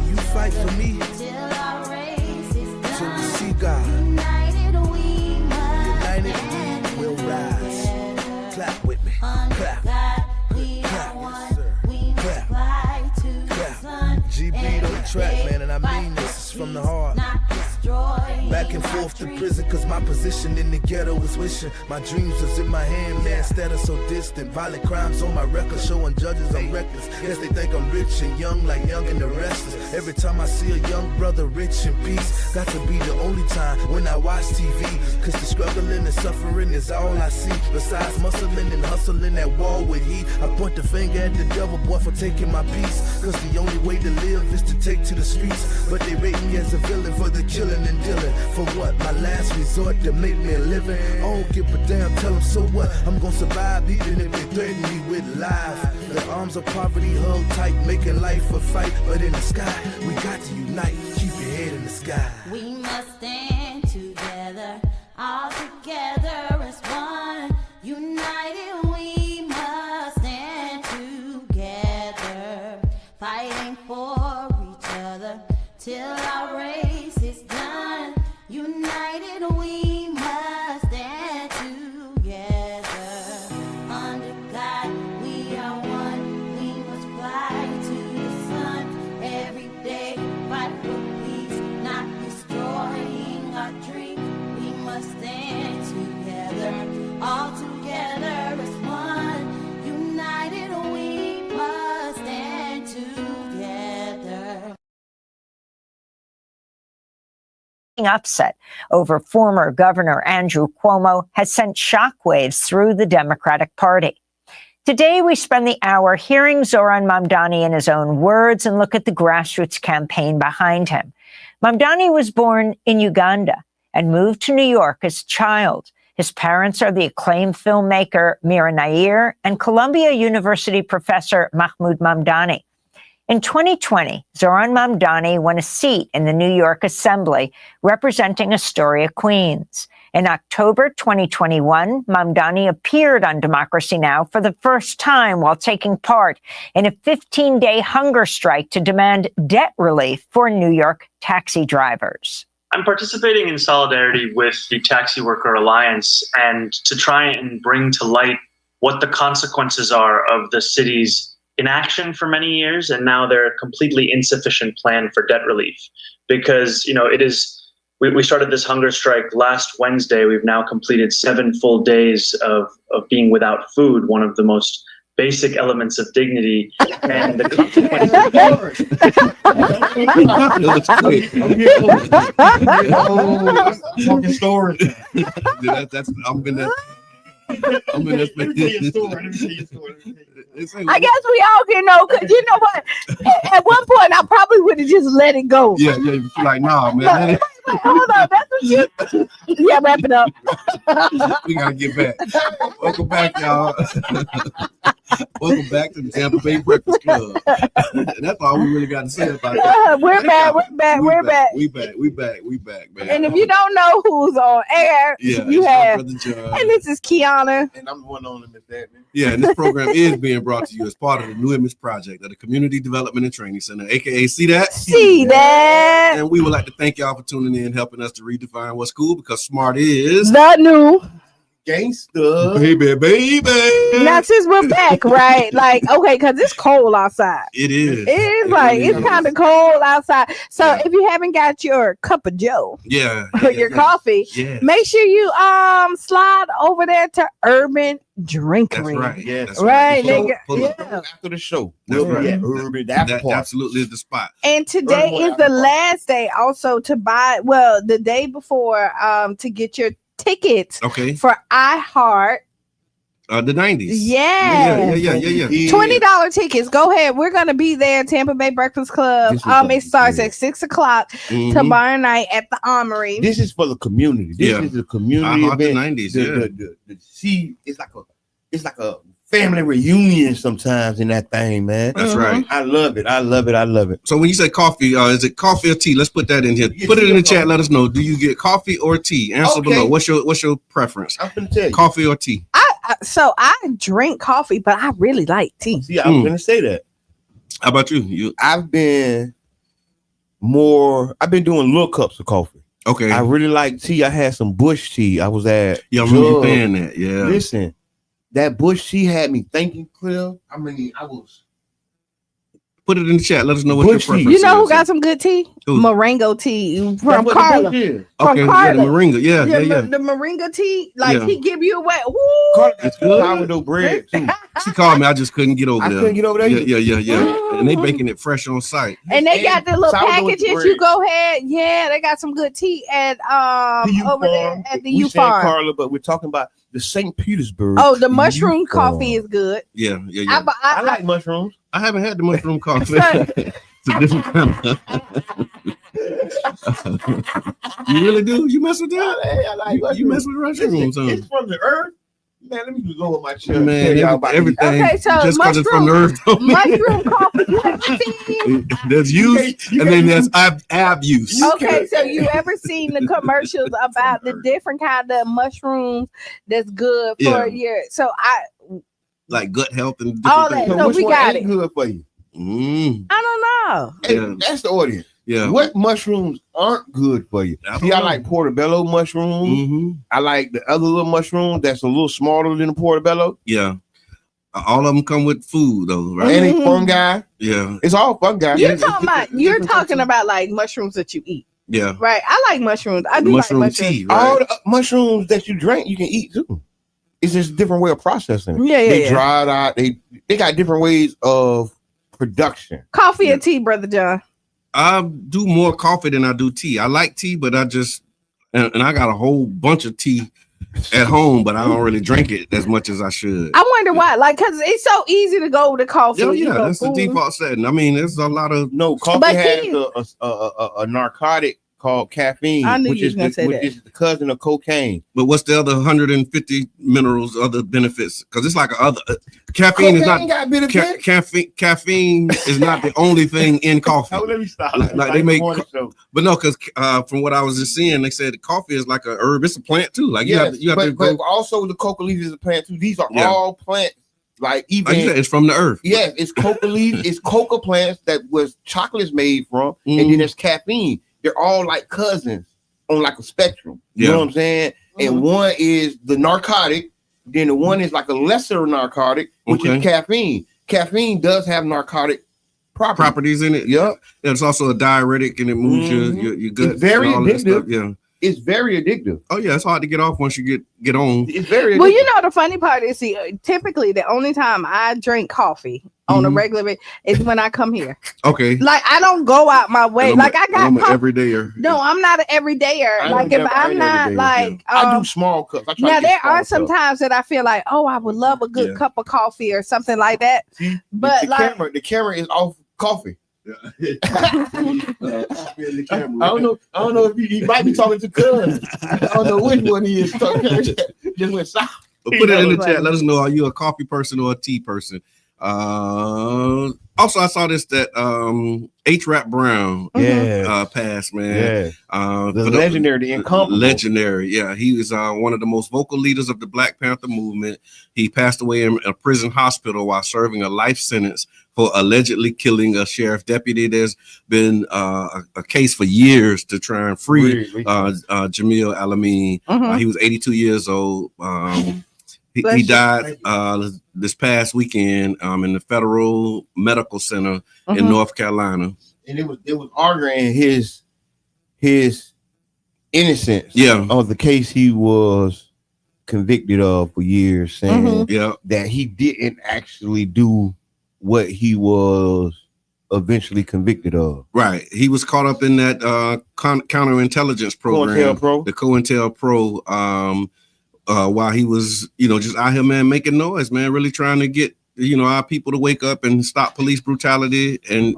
You fight for me till our race is done. till we see God. United we must United, stand we will rise. together. Clap with me. Under Clap. God, we Clap, are yes, one. sir. We must Clap. fly to the Clap. sun. G beat on the Every track, day, man, and I fight mean for this is from the peace, heart. not destroying Back and our forth to dreams. prison, cause my position in the ghetto was wishing my dreams was in my hand, man, instead of so distant. Violent crimes on my record, showing judges I'm reckless. Yes, they think I'm rich and young, like Young and the Restless. Every time I see a young brother rich in peace, got to be the only time when I watch TV. Cause the struggling and suffering is all I see. Besides muscling and hustling at war with heat, I point the finger at the devil, boy, for taking my peace. Cause the only way to live is to take to the streets. But they rate me as a villain for the killing and dealing. For what? My last resort to make me a living. I don't give a damn, tell them so what? I'm gonna survive even if they threaten me with life. The arms of poverty held tight, making life a fight. But in the sky, we got to unite. Keep your head in the sky. We must stand together, all together as one. United we must stand together, fighting for each other till our race is done. United we must stand together. Under God we are one. We must fly to the sun every day, fight for peace, not destroying our dreams. We must stand together, all together as one. United we must stand together. Upset over former Governor Andrew Cuomo has sent shockwaves through the Democratic Party. Today, we spend the hour hearing Zoran Mamdani in his own words and look at the grassroots campaign behind him. Mamdani was born in Uganda and moved to New York as a child. His parents are the acclaimed filmmaker Mira Nair and Columbia University professor Mahmoud Mamdani. In 2020, Zoran Mamdani won a seat in the New York Assembly representing Astoria, Queens. In October 2021, Mamdani appeared on Democracy Now! For the first time while taking part in a 15-day hunger strike to demand debt relief for New York taxi drivers. I'm participating in solidarity with the Taxi Worker Alliance and to try and bring to light what the consequences are of the city's inaction for many years and now their completely insufficient plan for debt relief. Because, we started this hunger strike last Wednesday. We've now completed 7 full days of being without food, one of the most basic elements of dignity and the consequences. Talking stories. I'm in this. Let me tell you a story. I guess we all can know, because you know what? At one point, I probably would have just let it go. Yeah, like, nah, man. Wait, hold on. That's what you. Yeah, wrap it up. We gotta get back. Welcome back, y'all. Welcome back to the Tampa Bay Breakfast Club. And that's all we really got to say about that. We're back, We back, man. And if you don't know who's on air, you have. And this is Kiana. And I'm the one on them, Miss Admin. Yeah, and this program is being brought to you as part of the New Image Project of the Community Development and Training Center, aka See That? See That. And we would like to thank y'all for tuning in, helping us to redefine what's cool, because smart is the new gangster. Baby. Now, since we're back, right? Like, okay, because it's cold outside. It is. It's kind of cold outside. So if you haven't got your cup of Joe, your coffee, make sure you slide over there to Urban Drinkery. That's right. Yes. That's right. After the show. That's right. Urban, that absolutely is the spot. And today is the last day also to buy, well, the day before to get your tickets for iHeart. The 90s. Yeah. $20 tickets. Go ahead. We're gonna be there, Tampa Bay Breakfast Club. It starts at 6:00 tomorrow night at the Armory. This is for the community. This is the community event. The 90s. It's like a family reunion sometimes in that thing, man. That's right. I love it. So when you say coffee, is it coffee or tea? Let's put that in here. Put it in the chat. Let us know. Do you get coffee or tea? Answer below. What's your preference? I'm gonna tell you. Coffee or tea? So I drink coffee, but I really like tea. See, I'm gonna say that. How about you? I've been doing little cups of coffee. Okay. I really like tea. I had some Bush tea. I was at I remember you saying that. Yeah. Listen, that Bush tea had me thinking clear. I mean, I was. Put it in the chat. Let us know what your preference is. You know who got some good tea? Moringa tea from Carla. The Moringa. Yeah. The Moringa tea, he give you away. It's good. Sourdough bread too. She called me. I just couldn't get over there. I couldn't get over there. Yeah. And they baking it fresh on site. And they got the little packages. You go ahead. Yeah, they got some good tea at over there at the U Farm. Carla, but we're talking about the St. Petersburg. Oh, the mushroom coffee is good. Yeah. I like mushrooms. I haven't had the mushroom coffee. It's a different kind of. You really do? You mess with that? I like mushrooms. You mess with mushrooms? It's from the earth. Man, let me just lower my chair. Man, everything. Okay, so just because it's from the earth. Mushroom coffee. There's use and then there's abuse. Okay, so you ever seen the commercials about the different kind of mushrooms that's good for your? So like gut health and all different that. things. So we got it. Good for you. I don't know. Hey, that's the audience. Yeah. What mushrooms aren't good for you? See, I like portobello mushrooms. I like the other little mushroom that's a little smaller than the portobello. Yeah. All of them come with food though, right? And it's fungi. Yeah. It's all fungi. You're talking about like mushrooms that you eat. Yeah. Right. I like mushrooms. I do mushroom like mushrooms. tea, right? All the mushrooms that you drink, you can eat too. It's just a different way of processing it. They dried out. They got different ways of production. Coffee or tea, Brother John? I do more coffee than I do tea. I like tea, but I just and I got a whole bunch of tea at home, but I don't really drink it as much as I should. I wonder why. Like, because it's so easy to go to coffee. That's the default setting. I mean, there's a lot of coffee has a narcotic called caffeine, which is the cousin of cocaine. But what's the other 150 minerals, other benefits? Because it's like caffeine is not caffeine is not the only thing in coffee. Oh, let me stop. Like they make, but no, because from what I was just seeing, they said coffee is like a herb. It's a plant too. Like you have to but also the coca leaf is a plant too. These are all plants. Like even you said, it's from the earth. Yes, it's coca leaf. It's coca plants that was chocolate's made from, and then there's caffeine. They're all like cousins on like a spectrum. You know what I'm saying? And one is the narcotic, then the one is like a lesser narcotic, which is caffeine. Caffeine does have narcotic properties in it. Yep. It's also a diuretic and it moves your gut. It's very addictive. Yeah. it's very addictive. Oh yeah, it's hard to get off once you get on. It's very addictive. Well, you know the funny part is, see, typically the only time I drink coffee on a regular is when I come here. Okay. Like I don't go out my way. Like I got I'm an everydayer. No, I'm not an everydayer. Like if I'm not like I do small cups. I try now to get there small are cups. some times that I feel like, oh, I would love a good cup of coffee or something like that. See, but the camera is off coffee. I don't know if he might be talking to Cuz. I don't know which one he is talking. Just went south. But put it in the chat. Let us know, are you a coffee person or a tea person? Also, I saw this that H. Rap Brown passed, man. The legendary, the incomparable. Legendary, yeah. He was one of the most vocal leaders of the Black Panther movement. He passed away in a prison hospital while serving a life sentence for allegedly killing a sheriff deputy. There's been a case for years to try and free Jamil Al-Amin. He was 82 years old. He died this past weekend in the Federal Medical Center in North Carolina. And it was arguing his innocence of the case he was convicted of for years, saying that he didn't actually do what he was eventually convicted of. Right. He was caught up in that counterintelligence program, the COINTELPRO, while he was, just out here, man, making noise, man, really trying to get, our people to wake up and stop police brutality, and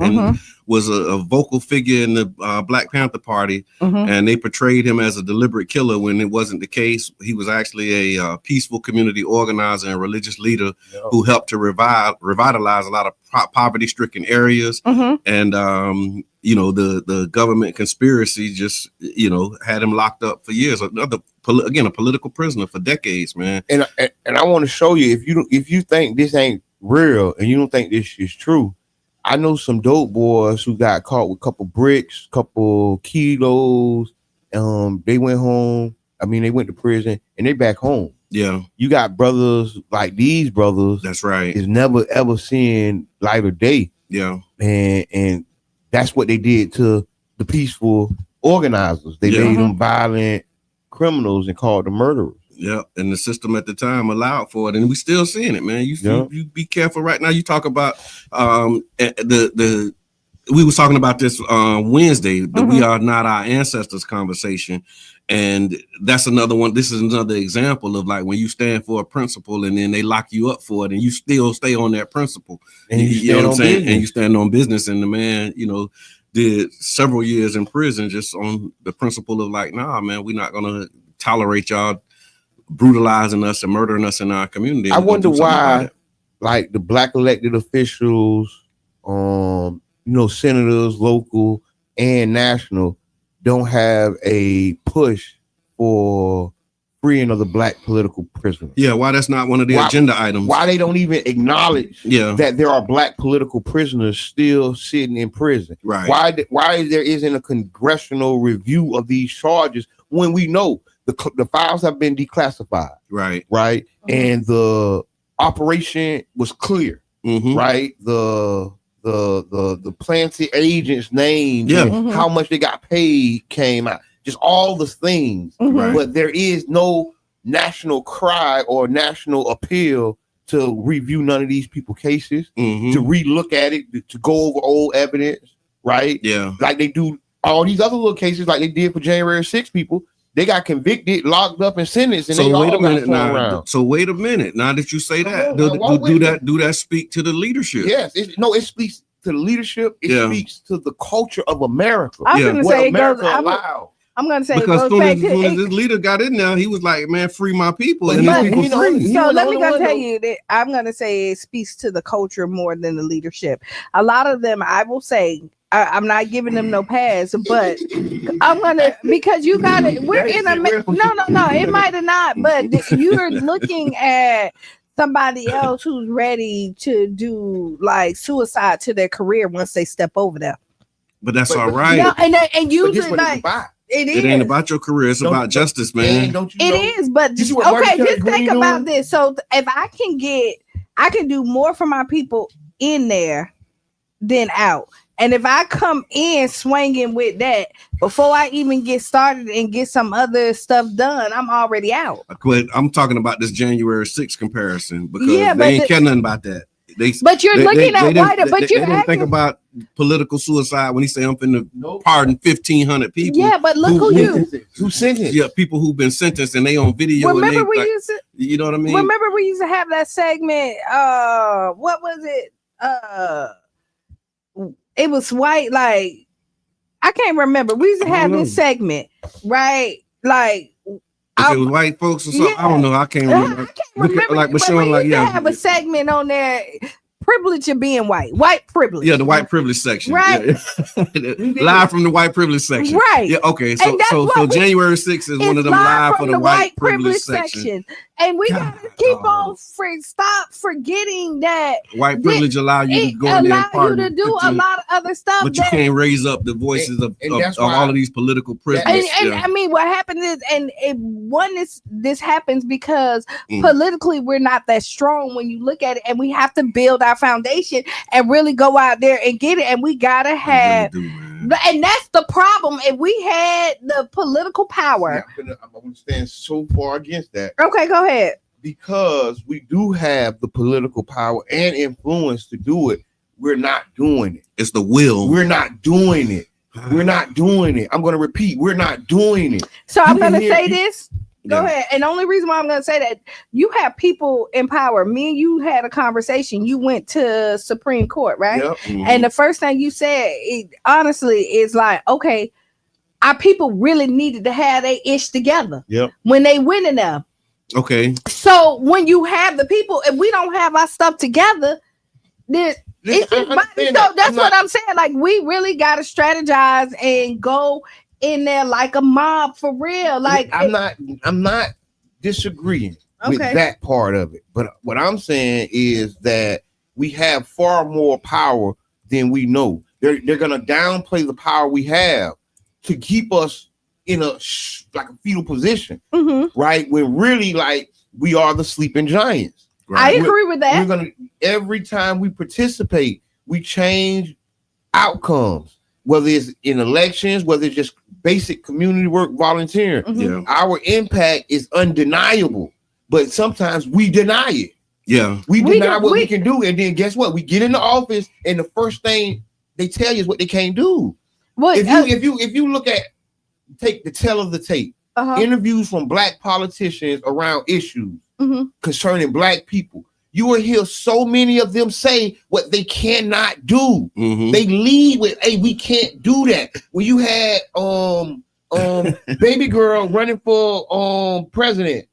was a vocal figure in the Black Panther Party. And they portrayed him as a deliberate killer when it wasn't the case. He was actually a peaceful community organizer and religious leader who helped to revitalize a lot of poverty-stricken areas. And, the government conspiracy just, had him locked up for years. A political prisoner for decades, man. And I want to show you, if you think this ain't real and you don't think this is true, I know some dope boys who got caught with a couple bricks, couple kilos. They went home. I mean, they went to prison and they back home. Yeah. You got brothers like these brothers. That's right. Is never ever seeing light of day. Yeah. And that's what they did to the peaceful organizers. They made them violent criminals and called them murderers. Yeah, and the system at the time allowed for it, and we still seeing it, man. You be careful right now. You talk about we was talking about this Wednesday, the "We Are Not Our Ancestors" conversation, and that's another one. This is another example of like when you stand for a principle and then they lock you up for it, and you still stay on that principle. And you know what I'm saying? Business. And you stand on business, and the man, did several years in prison just on the principle of like, nah, man, we're not gonna tolerate y'all brutalizing us and murdering us in our community. I wonder why, like the Black elected officials, senators, local and national, don't have a push for freeing of the Black political prisoners. Yeah, why that's not one of the agenda items? Why they don't even acknowledge that there are Black political prisoners still sitting in prison? Right. Why there isn't a congressional review of these charges when we know the files have been declassified? Right. And the operation was clear. Right. The planted agents' names, how much they got paid came out. Just all the things. But there is no national cry or national appeal to review none of these people cases, to relook at it, to go over old evidence, right? Yeah. Like they do all these other little cases like they did for January 6 people. They got convicted, locked up, and sentenced, and so they wait all a minute got now. around. So wait a minute. Now that you say that, do that speak to the leadership? Yes. It speaks to the leadership. It speaks to the culture of America. I was going to say America allowed. I'm going to say because it goes back to this leader got in there, he was like, "Man, free my people." But and these people free. So let me go tell you that I'm going to say it speaks to the culture more than the leadership. A lot of them, I will say, I'm not giving them no pass, but I'm gonna, because you got it. We're in a no. It might have not, but you're looking at somebody else who's ready to do like suicide to their career once they step over there. But that's all right. No, and usually like it ain't about your career. It's about justice, man. It is, but okay. Just think about this. So if I can do more for my people in there than out. And if I come in swinging with that before I even get started and get some other stuff done, I'm already out. But I'm talking about this January 6th comparison because Yeah, they ain't care nothing about that. But you're looking at white, but you didn't think about political suicide when he said I'm finna Nope. pardon 1,500 people. Yeah, but look who sentenced. Yeah, people who've been sentenced and they on video. Remember and they, we like, used to. you know what I mean? Remember we used to have that segment. What was it? It was white. Like I can't remember. We used to have this segment, right? Like. If it was white folks or something, I don't know. I can't remember. I can't remember. Like, but we like, used to have a segment on there. Privilege of being white privilege. Yeah, the white privilege section. Right. Yeah. Live from the white privilege section. Right. Yeah. Okay. So January 6th is one of them live for the white privilege section. And we gotta keep on stop forgetting that white privilege allow you to go in there and allow you to do a lot of other stuff, but you can't raise up the voices of all of these political prisoners. And I mean, what happened is, this happens because politically we're not that strong when you look at it, and we have to build our foundation and really go out there and get it, and we gotta have. And that's the problem. If we had the political power, I'm gonna stand so far against that. Okay, go ahead. Because we do have the political power and influence to do it, we're not doing it. It's the will. We're not doing it. We're not doing it. I'm gonna repeat, we're not doing it. So I'm gonna say this. Go ahead. And the only reason why I'm going to say that, you have people in power. Me and you had a conversation. You went to Supreme Court, right? Yep. Mm-hmm. And the first thing you said, honestly, is like, okay, our people really needed to have their ish together. Yep. When they went in there. Okay. So when you have the people, if we don't have our stuff together, then that's what I'm saying. Like, we really got to strategize and go in there like a mob for real. Like, I'm not disagreeing with that part of it, but what I'm saying is that we have far more power than we know. They're gonna downplay the power we have to keep us in a fetal position, right? When really, like, we are the sleeping giants. Right? I agree with that. We're gonna, every time we participate, we change outcomes, whether it's in elections, whether it's just basic community work, volunteering. Yeah. Our impact is undeniable, but sometimes we deny it. Yeah. We deny what we can do, and then guess what? We get in the office, and the first thing they tell you is what they can't do. Well, if you look at, take the tell of the tape, interviews from Black politicians around issues concerning Black people, you will hear so many of them say what they cannot do. They lead with, "Hey, we can't do that." When you had baby girl running for president,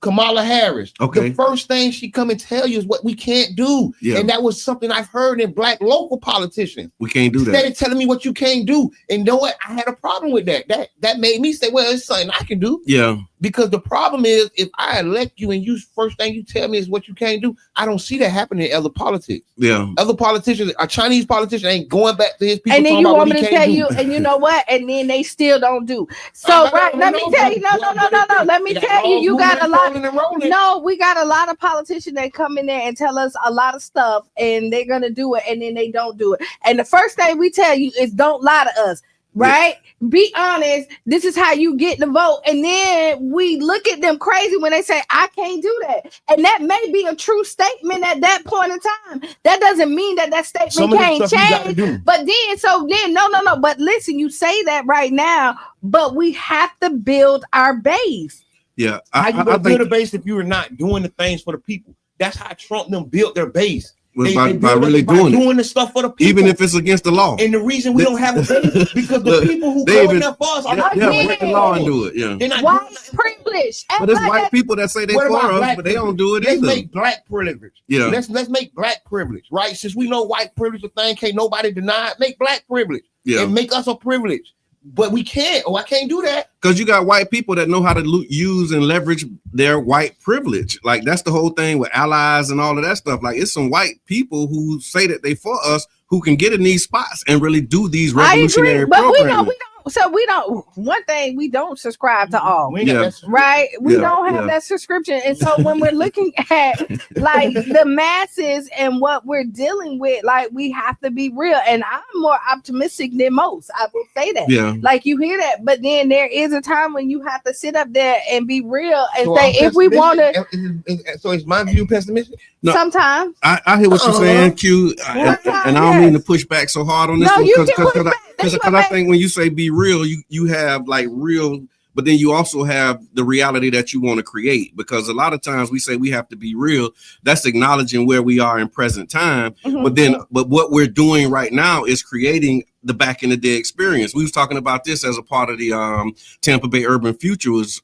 Kamala Harris, the first thing she come and tell you is what we can't do. Yeah. And that was something I've heard in Black local politicians. We can't do that. Instead of telling me what you can't do. And you know what? I had a problem with that. That made me say, well, it's something I can do. Yeah. Because the problem is, if I elect you and you first thing you tell me is what you can't do, I don't see that happening in other politics. Yeah. Other politicians, a Chinese politician ain't going back to his people. And then you want me to tell you, and you know what? And then they still don't do. So let me tell you, no. Let me tell you, you got a lot. No, we got a lot of politicians that come in there and tell us a lot of stuff, and they're gonna do it, and then they don't do it. And the first thing we tell you is don't lie to us. Right? Yeah. Be honest. This is how you get the vote. And then we look at them crazy when they say, I can't do that. And that may be a true statement at that point in time. That doesn't mean that statement can't change. But then, no. But listen, you say that right now, but we have to build our base. Yeah. How you gonna build a base if you are not doing the things for the people? That's how Trump them built their base. By really doing the stuff for the people, even if it's against the law. And the reason we don't have a base because the people who go in there for us are not break the law and do it. Yeah, white privilege. But it's white people that say they for us, but they don't do it. Let's make Black privilege. Yeah, let's make Black privilege, right? Since we know white privilege is a thing, can't nobody deny it. Make Black privilege, and make us a privilege. But we can't. Oh, I can't do that. Because you got white people that know how to use and leverage their white privilege. Like, that's the whole thing with allies and all of that stuff. Like, it's some white people who say that they for us who can get in these spots and really do these revolutionary programs. But One thing, we don't subscribe to all. We ain't got that- Right? We Yeah, don't have yeah. that subscription. And so when we're looking at like the masses and what we're dealing with, like we have to be real. And I'm more optimistic than most. I will say that. Yeah. Like you hear that, but then there is a time when you have to sit up there and be real and So say, I'm if we want to, pessimistic? So is my view pessimistic? No. sometimes. I hear what you're saying, Q, and I don't mean to push back so hard on this No, one you can push back. because I think when you say be real, you have like real, but then you also have the reality that you want to create. Because a lot of times we say we have to be real. That's acknowledging where we are in present time. Mhm. But what we're doing right now is creating the back in the day experience. We was talking about this as a part of the Tampa Bay Urban Futures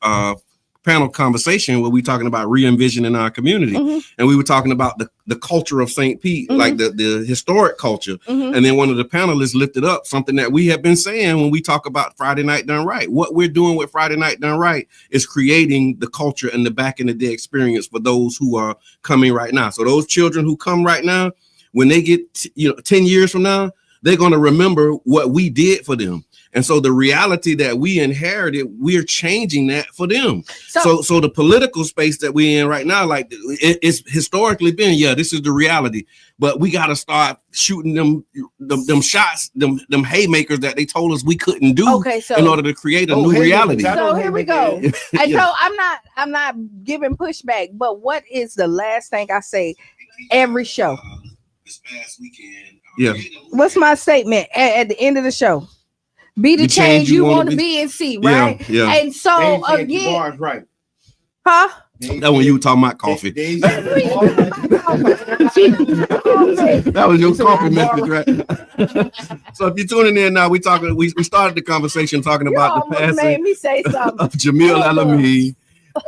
panel conversation where we talking about re-envisioning our community. And we were talking about the culture of St. Pete, like the historic culture. And then one of the panelists lifted up something that we have been saying when we talk about Friday Night Done Right. What we're doing with Friday Night Done Right is creating the culture and the back in the day experience for those who are coming right now. So those children who come right now, when they get 10 years from now, they're going to remember what we did for them. And so the reality that we inherited, we're changing that for them. So the political space that we're in right now, like it's historically been, this is the reality. But we got to start shooting them shots, them haymakers that they told us we couldn't do in order to create a new reality. So here we go. And so I'm not giving pushback, but what is the last thing I say every show? This past weekend. Yeah. What's my statement at the end of the show? Be the change you want to be and see, right? Yeah. And so again, bars right. huh? That when you were talking about coffee. That was your coffee message, right? So if you're tuning in now, we started the conversation talking about the passing made me say something. of Jamil Alami. And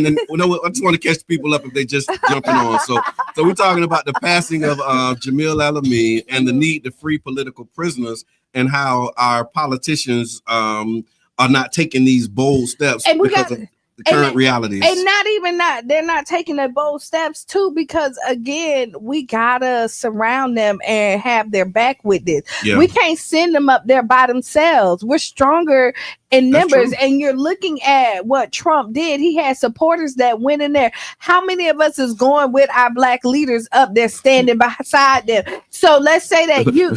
then I just want to catch people up if they just jumping on. So we're talking about the passing of Jamil Alami and the need to free political prisoners and how our politicians are not taking these bold steps because of the current realities. And not even that, they're not taking the bold steps too, because again, we gotta surround them and have their back with this. Yeah. We can't send them up there by themselves. We're stronger in numbers, and you're looking at what Trump did. He had supporters that went in there. How many of us is going with our black leaders up there standing beside them? So let's say that you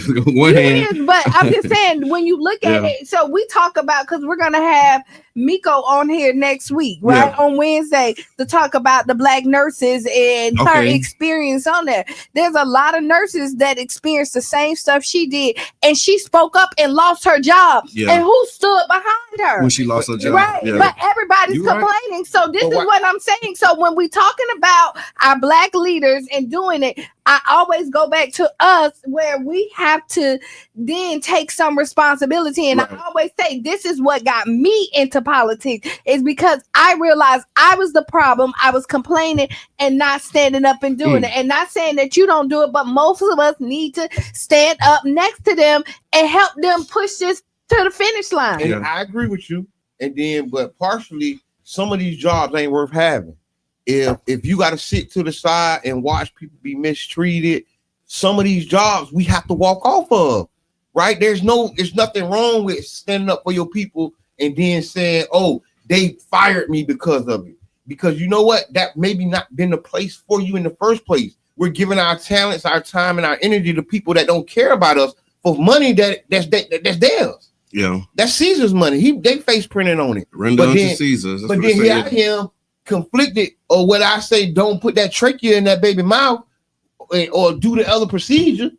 but I'm just saying, when you look at it, so we talk about, because we're gonna have Miko on here next week, right? On Wednesday, to talk about the black nurses and her experience on there. There's a lot of nurses that experienced the same stuff she did, and she spoke up and lost her job. And who stood behind her when she lost her job? Right. But everybody's complaining. Right. So this is what I'm saying. So when we talking about our black leaders and doing it, I always go back to us, where we have to then take some responsibility. And I always say, this is what got me into politics, is because I realized I was the problem. I was complaining and not standing up and doing it. And not saying that you don't do it, but most of us need to stand up next to them and help them push this to the finish line. And I agree with you. And then, but partially, some of these jobs ain't worth having. If you got to sit to the side and watch people be mistreated, some of these jobs we have to walk off of, right? There's nothing wrong with standing up for your people and then saying, oh, they fired me because of it. Because you know what? That maybe not been the place for you in the first place. We're giving our talents, our time, and our energy to people that don't care about us for money that's theirs. Yeah. That's Caesar's money. They face printed on it. Render unto Caesar. But then here I am, conflicted, or what I say, don't put that trachea in that baby mouth, or do the other procedure.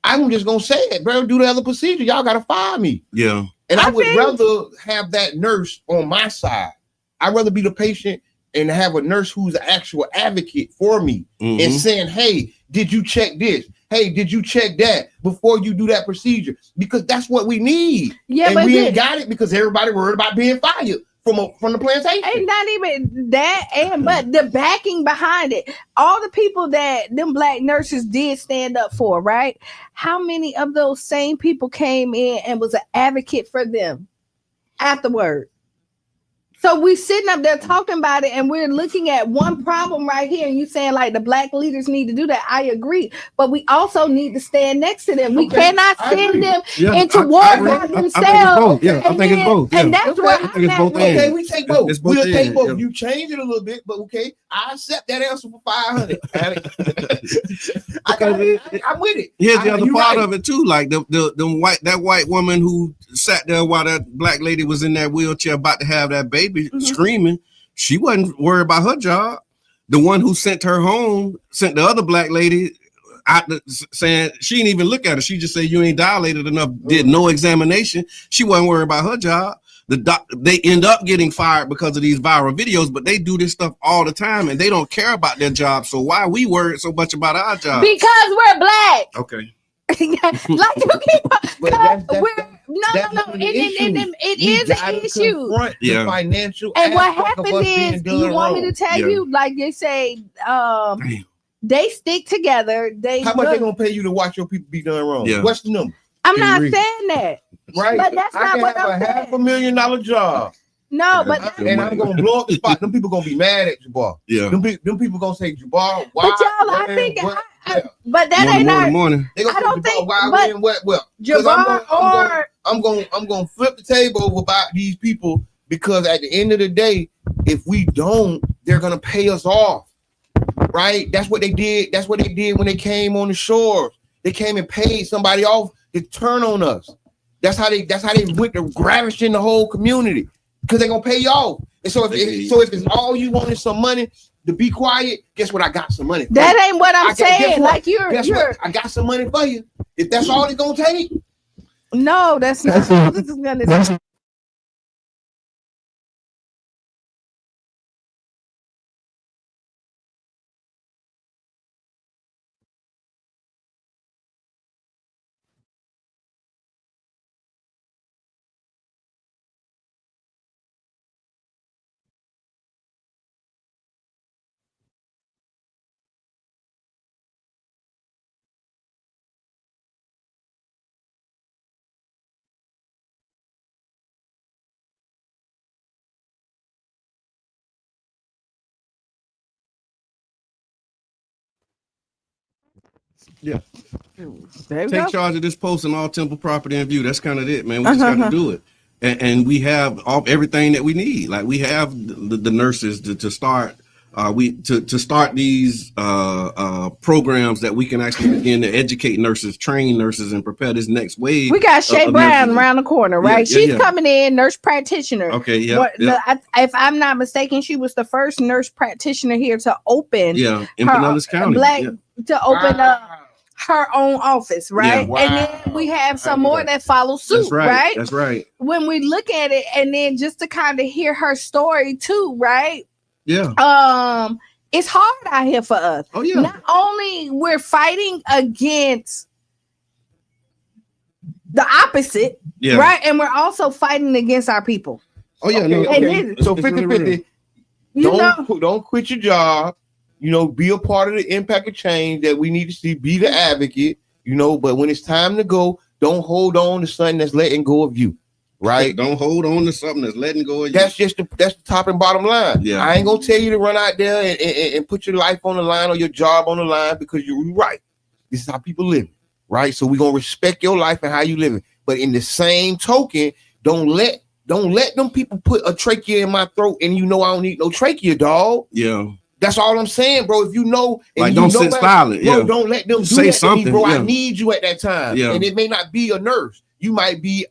I'm just gonna say it, bro. Do the other procedure. Y'all gotta fire me. Yeah. And I would rather have that nurse on my side. I'd rather be the patient and have a nurse who's an actual advocate for me and saying, hey, did you check this? Hey, did you check that before you do that procedure? Because that's what we need. Yeah, and we ain't got it because everybody worried about being fired from the plantation. Ain't not even that, but the backing behind it. All the people that them black nurses did stand up for, right? How many of those same people came in and was an advocate for them afterward? So we sitting up there talking about it, and we're looking at one problem right here, and you saying like the black leaders need to do that. I agree, but we also need to stand next to them. We cannot send them into war by themselves. I think it's both. And that's Okay. where I think it's both. Okay, we take both. We'll take ends, both. yeah. You change it a little bit, but okay, I accept that answer for 500. I'm with it. Here's the other part right. of it too. Like that white woman who sat there while that black lady was in that wheelchair about to have that baby screaming. She wasn't worried about her job. The one who sent her home sent the other black lady out saying she didn't even look at her. She just said you ain't dilated enough. Did no examination. She wasn't worried about her job. They end up getting fired because of these viral videos, but they do this stuff all the time and they don't care about their job. So why are we worried so much about our job? Because we're black. Okay. Like you keep it is an issue. The financial and what aspect of happens us being is done you want me wrong. to tell you, like they say, they stick together. How much they gonna pay you to watch your people be done wrong? Yeah. What's the number? I'm not saying that. Right. But that's I not can what have I'm a saying. $500,000 job. No, but and I'm gonna blow up the spot. Them people gonna be mad at Jabbar. Yeah. Them people gonna say Jabbar. Why? But y'all, I think, but that Morning, ain't our. morning. They gonna I don't say think, Jabbar, why but we in what? Well, Jabbar I'm gonna flip the table over about these people because at the end of the day, if we don't, they're gonna pay us off. Right? That's what they did. That's what they did when they came on the shores. They came and paid somebody off to turn on us. That's how they went to ravishing the whole community because they're gonna pay you off. And so if it's all you want is some money to be quiet, guess what? I got some money. That ain't what I'm saying. Like you're I got some money for you. If that's all it's gonna take. No, that's not. This is gonna. Yeah. There we Take go. charge of this post and all Temple property in view. That's kind of it, man. We just got to do it. And we have everything that we need. Like we have the nurses to start. To start these programs that we can actually begin to educate nurses, train nurses, and prepare this next wave. We got Shay of Brown nurses. around the corner, right? Yeah, She's coming in, nurse practitioner. Okay, yeah. If I'm not mistaken, she was the first nurse practitioner here to open. Yeah, in Pinellas County. To open up her own office, right? Yeah. Wow. And then we have some more that follow suit, That's right. That's right. When we look at it, and then just to kind of hear her story too, right? Yeah. It's hard out here for us. Oh yeah. Not only we're fighting against the opposite, right? And we're also fighting against our people. Oh yeah. Okay. So 50-50. Don't quit your job. Be a part of the impact of change that we need to see. Be the advocate. But when it's time to go, don't hold on to something that's letting go of you. Right? Don't hold on to something that's letting go of you. That's the top and bottom line. Yeah. I ain't gonna tell you to run out there and put your life on the line or your job on the line because you're right. This is how people live, right? So we're gonna respect your life and how you living. But in the same token, don't let them people put a trachea in my throat and I don't need no trachea, dog. Yeah. That's all I'm saying, bro. If you know, and like you don't know sit silent. Bro, Yeah. don't let them Say that something, to me, bro. yeah. I need you at that time. Yeah. And it may not be a nurse. You might be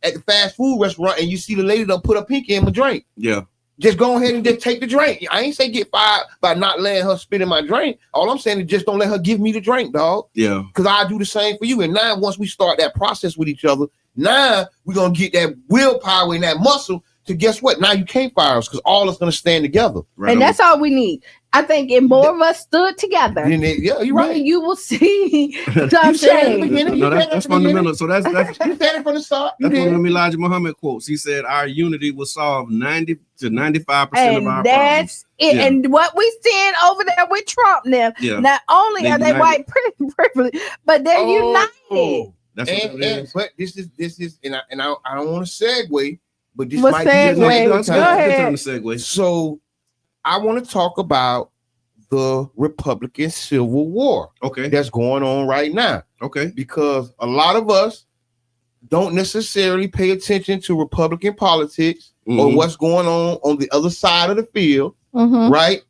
at the fast food restaurant and you see the lady done put a pinky in my drink. Yeah. Just go ahead and just take the drink. I ain't say get fired by not letting her spit in my drink. All I'm saying is just don't let her give me the drink, dog. Yeah. Because I do the same for you. And now once we start that process with each other, now we're gonna get that willpower and that muscle to guess what? Now you can't fire us because all is gonna stand together. Right and on. that's all we need. I think if more of us stood together, Yeah, you're right. then you will see You said it at the beginning. No, that's fundamental. So that's You said it from the start. You that's one of did. them Elijah Muhammad quotes. He said, "Our unity will solve 90 to 95% of and our that's problems." it. Yeah. And what we seeing over there with Trump now, Yeah. not only They are they united. white privilege, but they're united. That's what it is. But this is, and I don't want to segue, but this What might be segue? another Let's Go time. ahead. segue. So I want to talk about the Republican Civil War Okay. that's going on right now, Okay. because a lot of us don't necessarily pay attention to Republican politics or what's going on the other side of the field, right?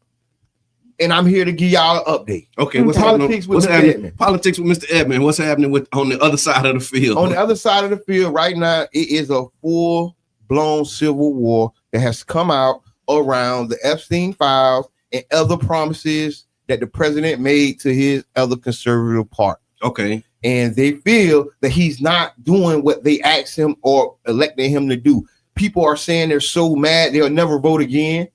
And I'm here to give y'all an update. Okay, what's Politics with what's Mr. happening? Edmond. Politics with Mr. Edmond. What's happening with on the other side of the field? On the other side of the field right now, it is a full-blown civil war that has come out around the Epstein files and other promises that the president made to his other conservative part. Okay. And they feel that he's not doing what they asked him or elected him to do. People are saying they're so mad they'll never vote again.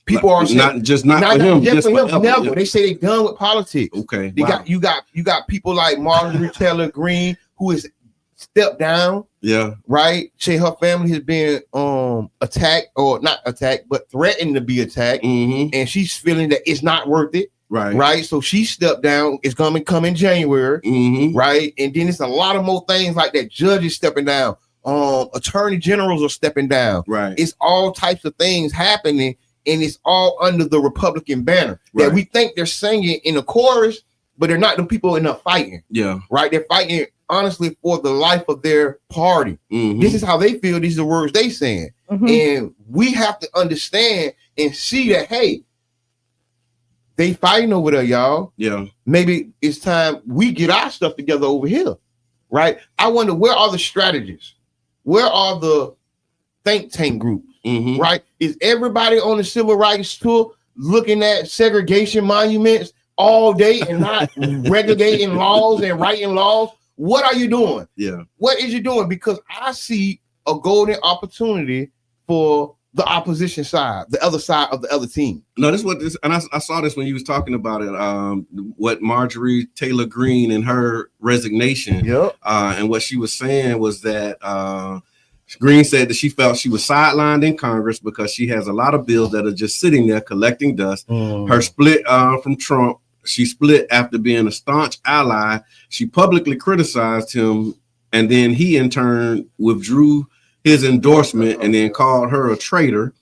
People are saying not for him, just for him. never. Yeah. They say they're done with politics. Okay. They got you got people like Marjorie Taylor Greene who has stepped down. Yeah. Right. Say her family has been attacked, or not attacked, but threatened to be attacked, and she's feeling that it's not worth it. Right. Right. So she stepped down. It's gonna come in January. Right. And then it's a lot of more things like that. Judges stepping down. Attorney generals are stepping down. Right. It's all types of things happening, and it's all under the Republican banner that we think they're singing in the chorus, but they're not the people in the fighting. Yeah. Right. They're fighting honestly for the life of their party. This is how they feel. These are the words they saying. And we have to understand and see that, hey, they fighting over there, y'all. Yeah. Maybe it's time we get our stuff together over here. Right. I wonder, where are the strategists? Where are the think tank groups? Right. Is everybody on the civil rights tour looking at segregation monuments all day and not regulating laws and writing laws? What are you doing? Yeah. What is you doing? Because I see a golden opportunity for the opposition side, the other side of the other team. No, this is what this, and I saw this when you was talking about it. What Marjorie Taylor Greene and her resignation. Yep. And what she was saying was that Greene said that she felt she was sidelined in Congress because she has a lot of bills that are just sitting there collecting dust. Her split from Trump. She split after being a staunch ally. She publicly criticized him, and then he in turn withdrew his endorsement and then called her a traitor.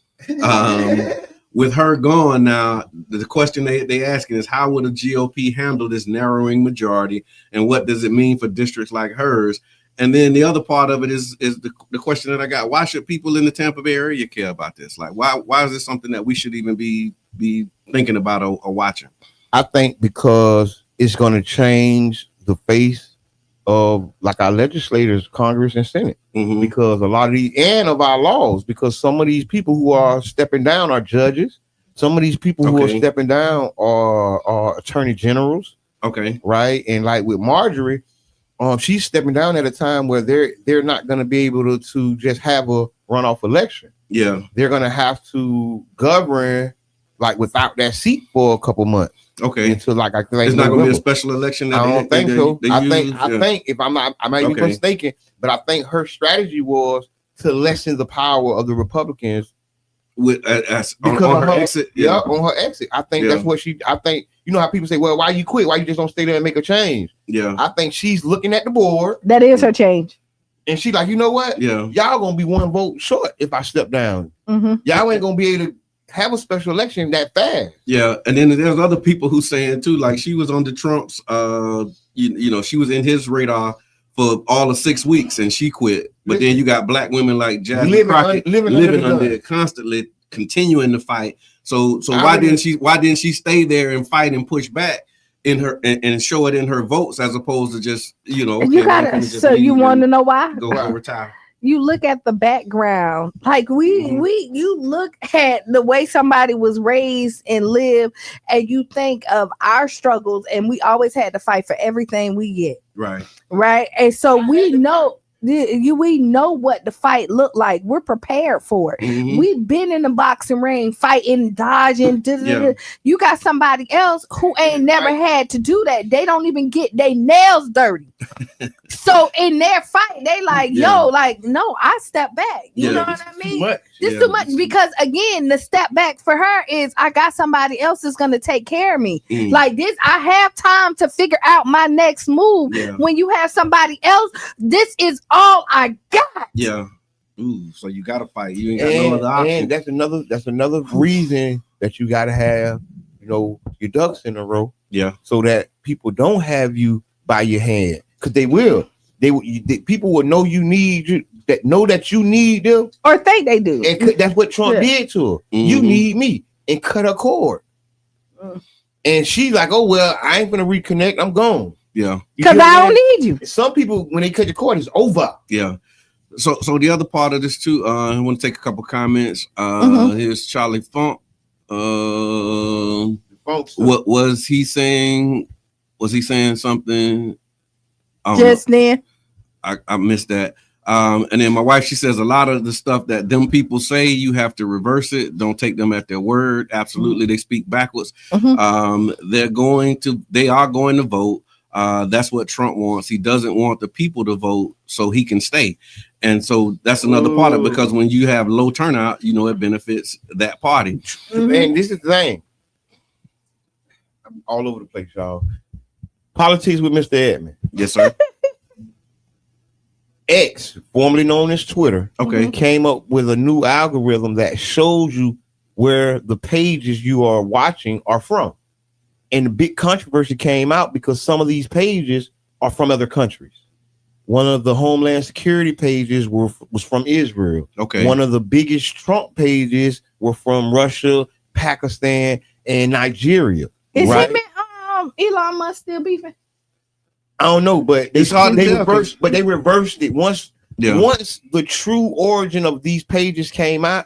With her gone now, the question they asking is, how would a GOP handle this narrowing majority, and what does it mean for districts like hers? And then the other part of it is the question that I got: why should people in the Tampa Bay area care about this? Like, why is this something that we should even be thinking about or watching? I think because it's going to change the face of like our legislators, Congress and Senate, because a lot of these and of our laws, because some of these people who are stepping down are judges. Some of these people who are stepping down are attorney generals. Okay. Right. And like with Marjorie, she's stepping down at a time where they're not going to be able to just have a runoff election. Yeah. They're going to have to govern like without that seat for a couple months. Okay. Until like I think it's not going to be a special election. I don't think so. I think if I might be mistaken, but I think her strategy was to lessen the power of the Republicans with on her exit. Yeah, on her exit. I think that's what I think, you know how people say, well, why you quit? Why you just don't stay there and make a change? Yeah. I think she's looking at the board. That is her change. And she's like, you know what? Yeah. Y'all gonna be one vote short if I step down. Y'all ain't gonna be able to have a special election that fast. Yeah, and then there's other people who saying too, like she was under Trump's, you know, she was in his radar for all of 6 weeks and she quit. But then you got black women like Jasmine Crockett living under it, constantly continuing to fight. So why didn't she stay there and fight and push back in her and show it in her votes as opposed to just, you know, you gotta. So you want to know why? Go retire. You look at the background, like you look at the way somebody was raised and lived, and you think of our struggles, and we always had to fight for everything we get. Right. And so we know what the fight looked like. We're prepared for it. We've been in the boxing ring, fighting, dodging. You got somebody else who ain't never had to do that. They don't even get their nails dirty. So in their fight, they like, yo, like, no, I step back. You know what I mean? This too much, because again, the step back for her is I got somebody else that's gonna take care of me. Like this, I have time to figure out my next move. When you have somebody else, this is all I got. Yeah. Ooh, so you gotta fight. You ain't got no other option. And that's another reason that you gotta have, your ducks in a row. Yeah. So that people don't have you by your hand, because they will. People will know you need you, that you need them, or think they do. And that's what Trump did to her. Mm-hmm. You need me, and cut her cord. And she's like, "Oh well, I ain't gonna reconnect. I'm gone." Yeah. Because I don't need you. Some people, when they cut the cord, it's over. Yeah. So the other part of this too, I want to take a couple comments. Here's Charlie Funk. What was he saying? Was he saying something? Just then. I missed that. And then my wife, she says a lot of the stuff that them people say, you have to reverse it. Don't take them at their word. Absolutely. They speak backwards. They are going to vote. That's what Trump wants. He doesn't want the people to vote so he can stay. And so that's another part of it, because when you have low turnout, it benefits that party. And this is the thing. I'm all over the place, y'all. Politics with Mr. Edmond. Yes, sir. X, formerly known as Twitter, came up with a new algorithm that shows you where the pages you are watching are from. And the big controversy came out because some of these pages are from other countries. One of the Homeland Security pages was from Israel. Okay. One of the biggest Trump pages were from Russia, Pakistan, and Nigeria. Is him and Elon Musk still beefing? I don't know, but they reversed it once. Yeah. Once the true origin of these pages came out,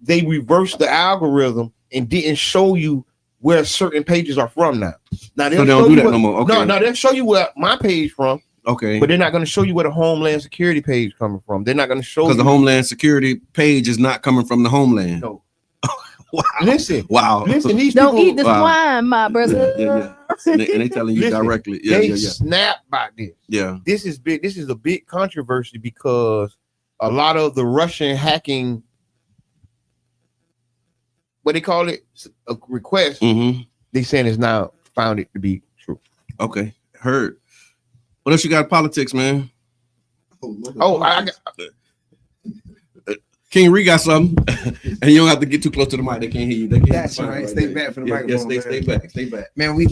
they reversed the algorithm and didn't show you where certain pages are from now. Now they don't do that no more. Okay. No, they'll show you where my page from. Okay. But they're not going to show you where the Homeland Security page coming from. They're not going to show you, because the Homeland Security page is not coming from the homeland. No. Wow. Listen. These don't people, eat the swine, my brother. Yeah. And they telling you directly. They snap by this. Yeah. This is big. This is a big controversy because a lot of the Russian hacking, what they call it, a request, they saying is now found it to be true. Okay. Heard. What else you got in politics, man? I got King Ree got something, and you don't have to get too close to the mic. They can't hear you. That's right. Stay back from the microphone. Yes, stay back. Man, we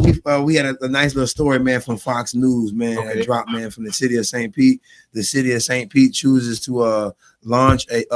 had a nice little story, man, from Fox News, man, that dropped, man, from the city of St. Pete. The city of St. Pete chooses to launch a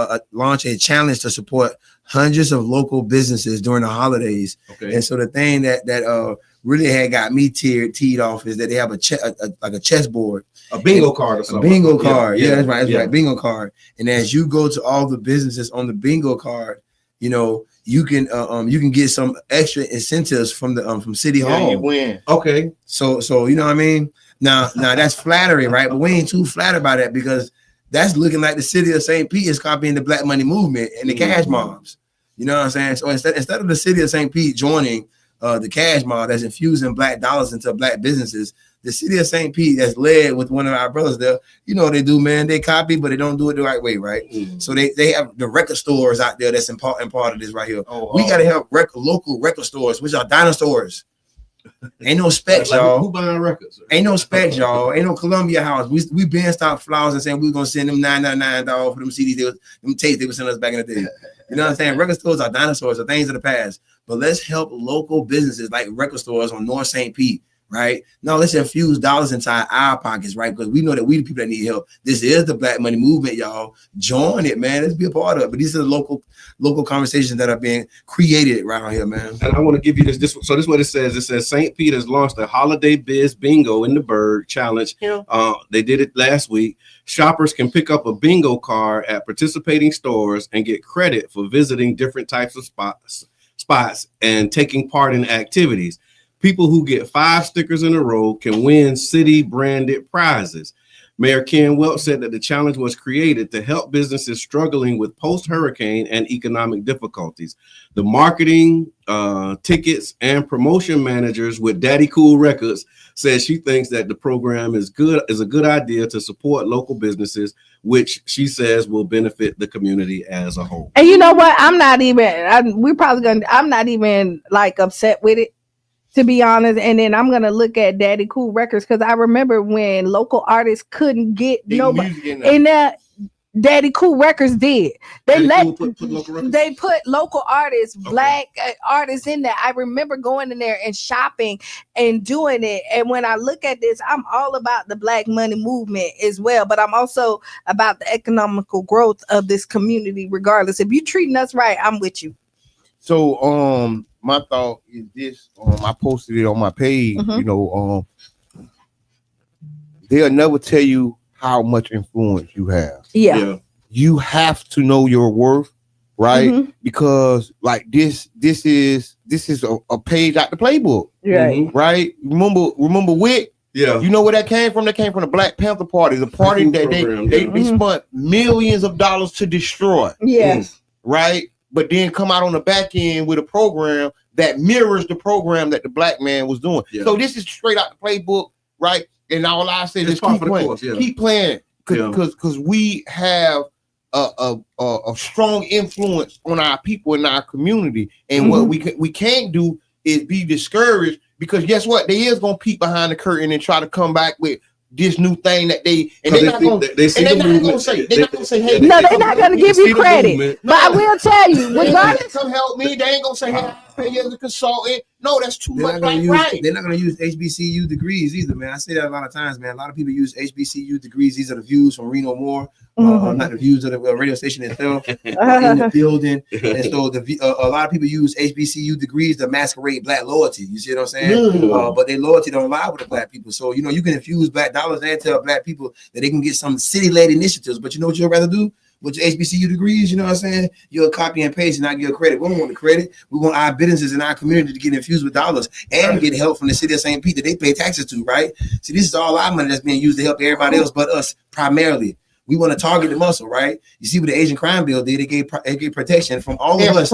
challenge to support hundreds of local businesses during the holidays. Okay. And so the thing that really had got me teed off is that they have a chessboard, a bingo card or something. A bingo card. Yeah, that's right. Right. Bingo card. And as you go to all the businesses on the bingo card, you can get some extra incentives from the from City Hall. You win. Okay. So you know what I mean? Now that's flattery, right? But we ain't too flattered by that, because that's looking like the city of St. Pete is copying the Black Money movement and the cash mobs. You know what I'm saying? So instead of the city of St. Pete joining the cash mob that's infusing black dollars into black businesses, the city of St. Pete that's led with one of our brothers there, what they do, man, they copy, but they don't do it the right way, right? So they have the record stores out there that's in part of this right here. We got to help local record stores, which are dinosaurs. Ain't no specs, y'all. Who buying records? Ain't no specs, y'all. Ain't no Columbia House. We been stock flowers and saying we gonna send them $9.99 for them CDs, them tapes they would send us back in the day. You know what I'm saying? Record stores are dinosaurs, are things of the past. But let's help local businesses like record stores on North St. Pete, right? No, let's infuse dollars inside our pockets, right? Because we know that we the people that need help. This is the Black Money movement, y'all. Join it, man. Let's be a part of it. But these are the local conversations that are being created around here, man. And I want to give you this. So this is what it says. It says St. Pete has launched a holiday biz bingo in the Bird Challenge. Yeah. They did it last week. Shoppers can pick up a bingo card at participating stores and get credit for visiting different types of spots and taking part in activities. People who get 5 stickers in a row can win city branded prizes. Mayor Ken Welch said that the challenge was created to help businesses struggling with post-hurricane and economic difficulties. The marketing, tickets, and promotion managers with Daddy Cool Records says she thinks that the program is a good idea to support local businesses, which she says will benefit the community as a whole. And you know what? I'm not even like upset with it, to be honest. And then I'm gonna look at Daddy Cool Records, because I remember when local artists couldn't get nobody, and Daddy Cool Records did. They Daddy Cool put local records? They put local artists, black artists in there. I remember going in there and shopping and doing it. And when I look at this, I'm all about the Black money movement as well, but I'm also about the economical growth of this community. Regardless, if you treating us right, I'm with you. So my thought is this. I posted it on my page. You know, they'll never tell you how much influence you have. Yeah. You have to know your worth, right? Because like this is a page out the playbook. Right? Remember Wick? Yeah. You know where that came from? That came from the Black Panther Party, the party that they spent millions of dollars to destroy. Right? But then come out on the back end with a program that mirrors the program that the black man was doing. So this is straight out the playbook, right? And all I say is keep playing, keep playing, because we have a strong influence on our people in our community. And what we can't do is be discouraged, because guess what? They is gonna peek behind the curtain and try to come back with this new thing that they're not gonna say, hey, no, they're not gonna give you credit. But I will tell you, regardless, come help me. They ain't gonna say, hey, I pay you as a consultant. No, that's too much. They're not gonna use HBCU degrees either, man. I say that a lot of times, man. A lot of people use HBCU degrees. These are the views from Reno Moore, not the views of the radio station itself in the building. And so a lot of people use HBCU degrees to masquerade black loyalty. You see what I'm saying? But their loyalty don't lie with the black people. So you know you can infuse black dollars and tell black people that they can get some city-led initiatives. But you know what you'd rather do? With your HBCU degrees, you know what I'm saying? You'll copy and paste and not give credit. We don't want the credit. We want our businesses in our community to get infused with dollars and get help from the city of St. Pete that they pay taxes to, right? See, this is all our money that's being used to help everybody else but us primarily. We want to target the muscle, right? You see what the Asian crime bill did? They gave protection from all of us,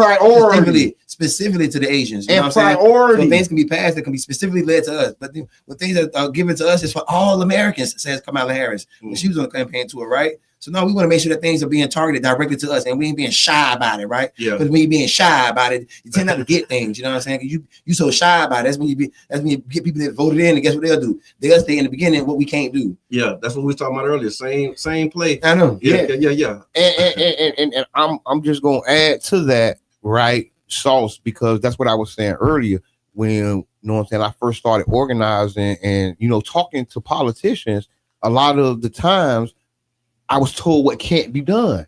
specifically to the Asians. You know what I'm saying? So things can be passed that can be specifically led to us. But when things are given to us, it's for all Americans, says Kamala Harris when she was on the campaign tour, right? So no, we want to make sure that things are being targeted directly to us, and we ain't being shy about it, right? Because when you're being shy about it, you tend not to get things. You know what I'm saying? You so shy about it. That's when you get people that voted in, and guess what they'll do? They'll stay in the beginning what we can't do. Yeah, that's what we were talking about earlier. Same play. I know. Yeah. And I'm just gonna add to that, right, sauce, because that's what I was saying earlier when, you know what I'm saying, I first started organizing and, you know, talking to politicians. A lot of the times I was told what can't be done.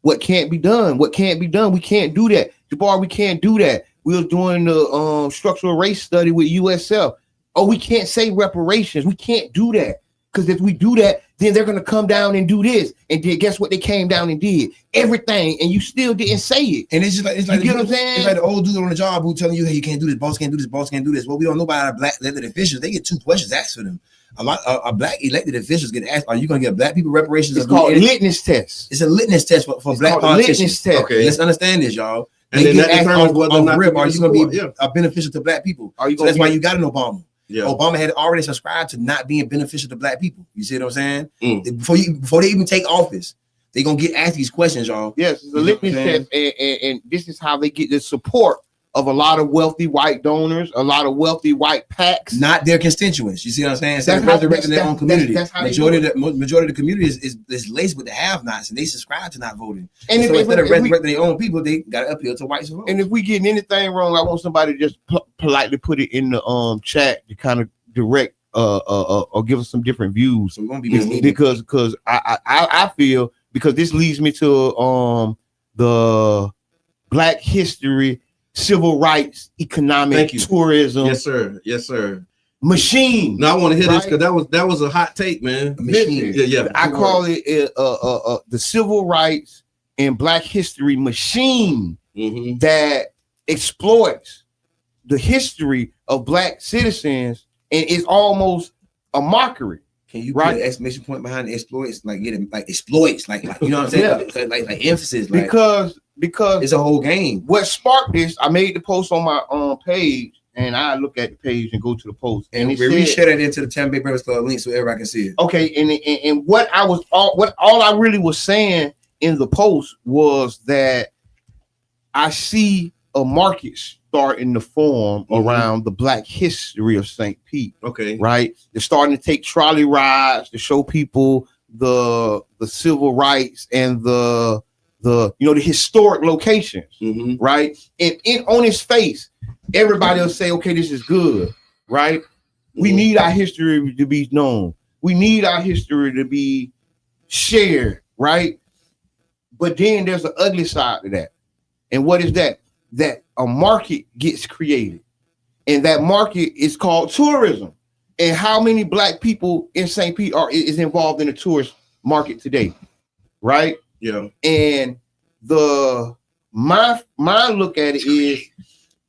What can't be done? What can't be done? We can't do that. Jabbar, we can't do that. We were doing the structural race study with USF. Oh, we can't say reparations. We can't do that. Because if we do that, then they're going to come down and do this. And then guess what? They came down and did everything, and you still didn't say it. And it's like you get what I'm saying? It's like the old dude on the job who telling you, hey, you can't do this, boss can't do this, boss can't do this. Well, we don't know about our black elected officials. They get 2 questions asked for them. A lot of black elected officials get asked, are you going to give black people reparations? It's called a litmus test. It's a litmus test for black politicians. Litmus test. Okay, let's understand this, y'all. And then that determines whether or not are you going to be beneficial to black people? So that's why you got an Obama. Yeah. Obama had already subscribed to not being beneficial to black people. You see what I'm saying? Before they even take office, they're going to get asked these questions, y'all. Yes, the litmus test, and this is how they get the support of a lot of wealthy white donors, a lot of wealthy white PACs. Not their constituents. You see what I'm saying? That's resurrecting their own community. Majority of the community is laced with the have-nots, and they subscribe to not voting. And so instead of resurrecting their own people, they got to appeal to whites to vote. And if we getting anything wrong, I want somebody to just politely put it in the chat to kind of direct or give us some different views. So we won't be because I feel, because this leads me to the Black history, civil rights, economic, tourism. Yes, sir. Machine. Now I want to hear this because that was a hot take, man. Machine. Yeah. I call it the civil rights and Black history machine that exploits the history of Black citizens and is almost a mockery. Can you put an exclamation point behind the exploits? Like get it, like exploits, like you know what I'm saying? Like emphasis, like because it's a whole game. What sparked this? I made the post on my page, and I look at the page and go to the post, and we share that into the Tampa Bay Breakfast Club link so everybody can see it. Okay, and what I really was saying in the post was that I see a market starting to form around the Black history of St. Pete. Okay, right? They're starting to take trolley rides to show people the civil rights and the historic locations, right? And on his face, everybody will say, okay, this is good, right? We need our history to be known. We need our history to be shared, right? But then there's an ugly side to that. And what is that? That a market gets created. And that market is called tourism. And how many Black people in St. Pete is involved in the tourist market today, right? Yeah. And my look at it is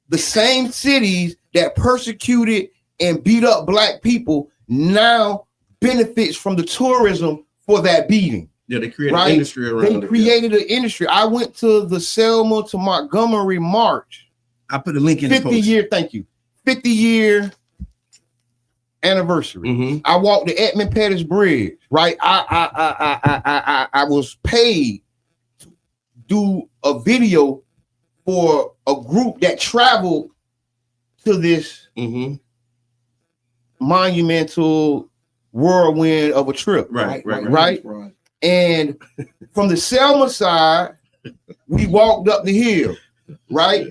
the same cities that persecuted and beat up Black people now benefits from the tourism for that beating. Yeah, they created an industry around it. They created an industry. I went to the Selma to Montgomery March. I put the link in 50 the post. year, thank you. 50-year anniversary. I walked the Edmund Pettus Bridge, right? I was paid to do a video for a group that traveled to this monumental whirlwind of a trip. Right. And from the Selma side, we walked up the hill, right?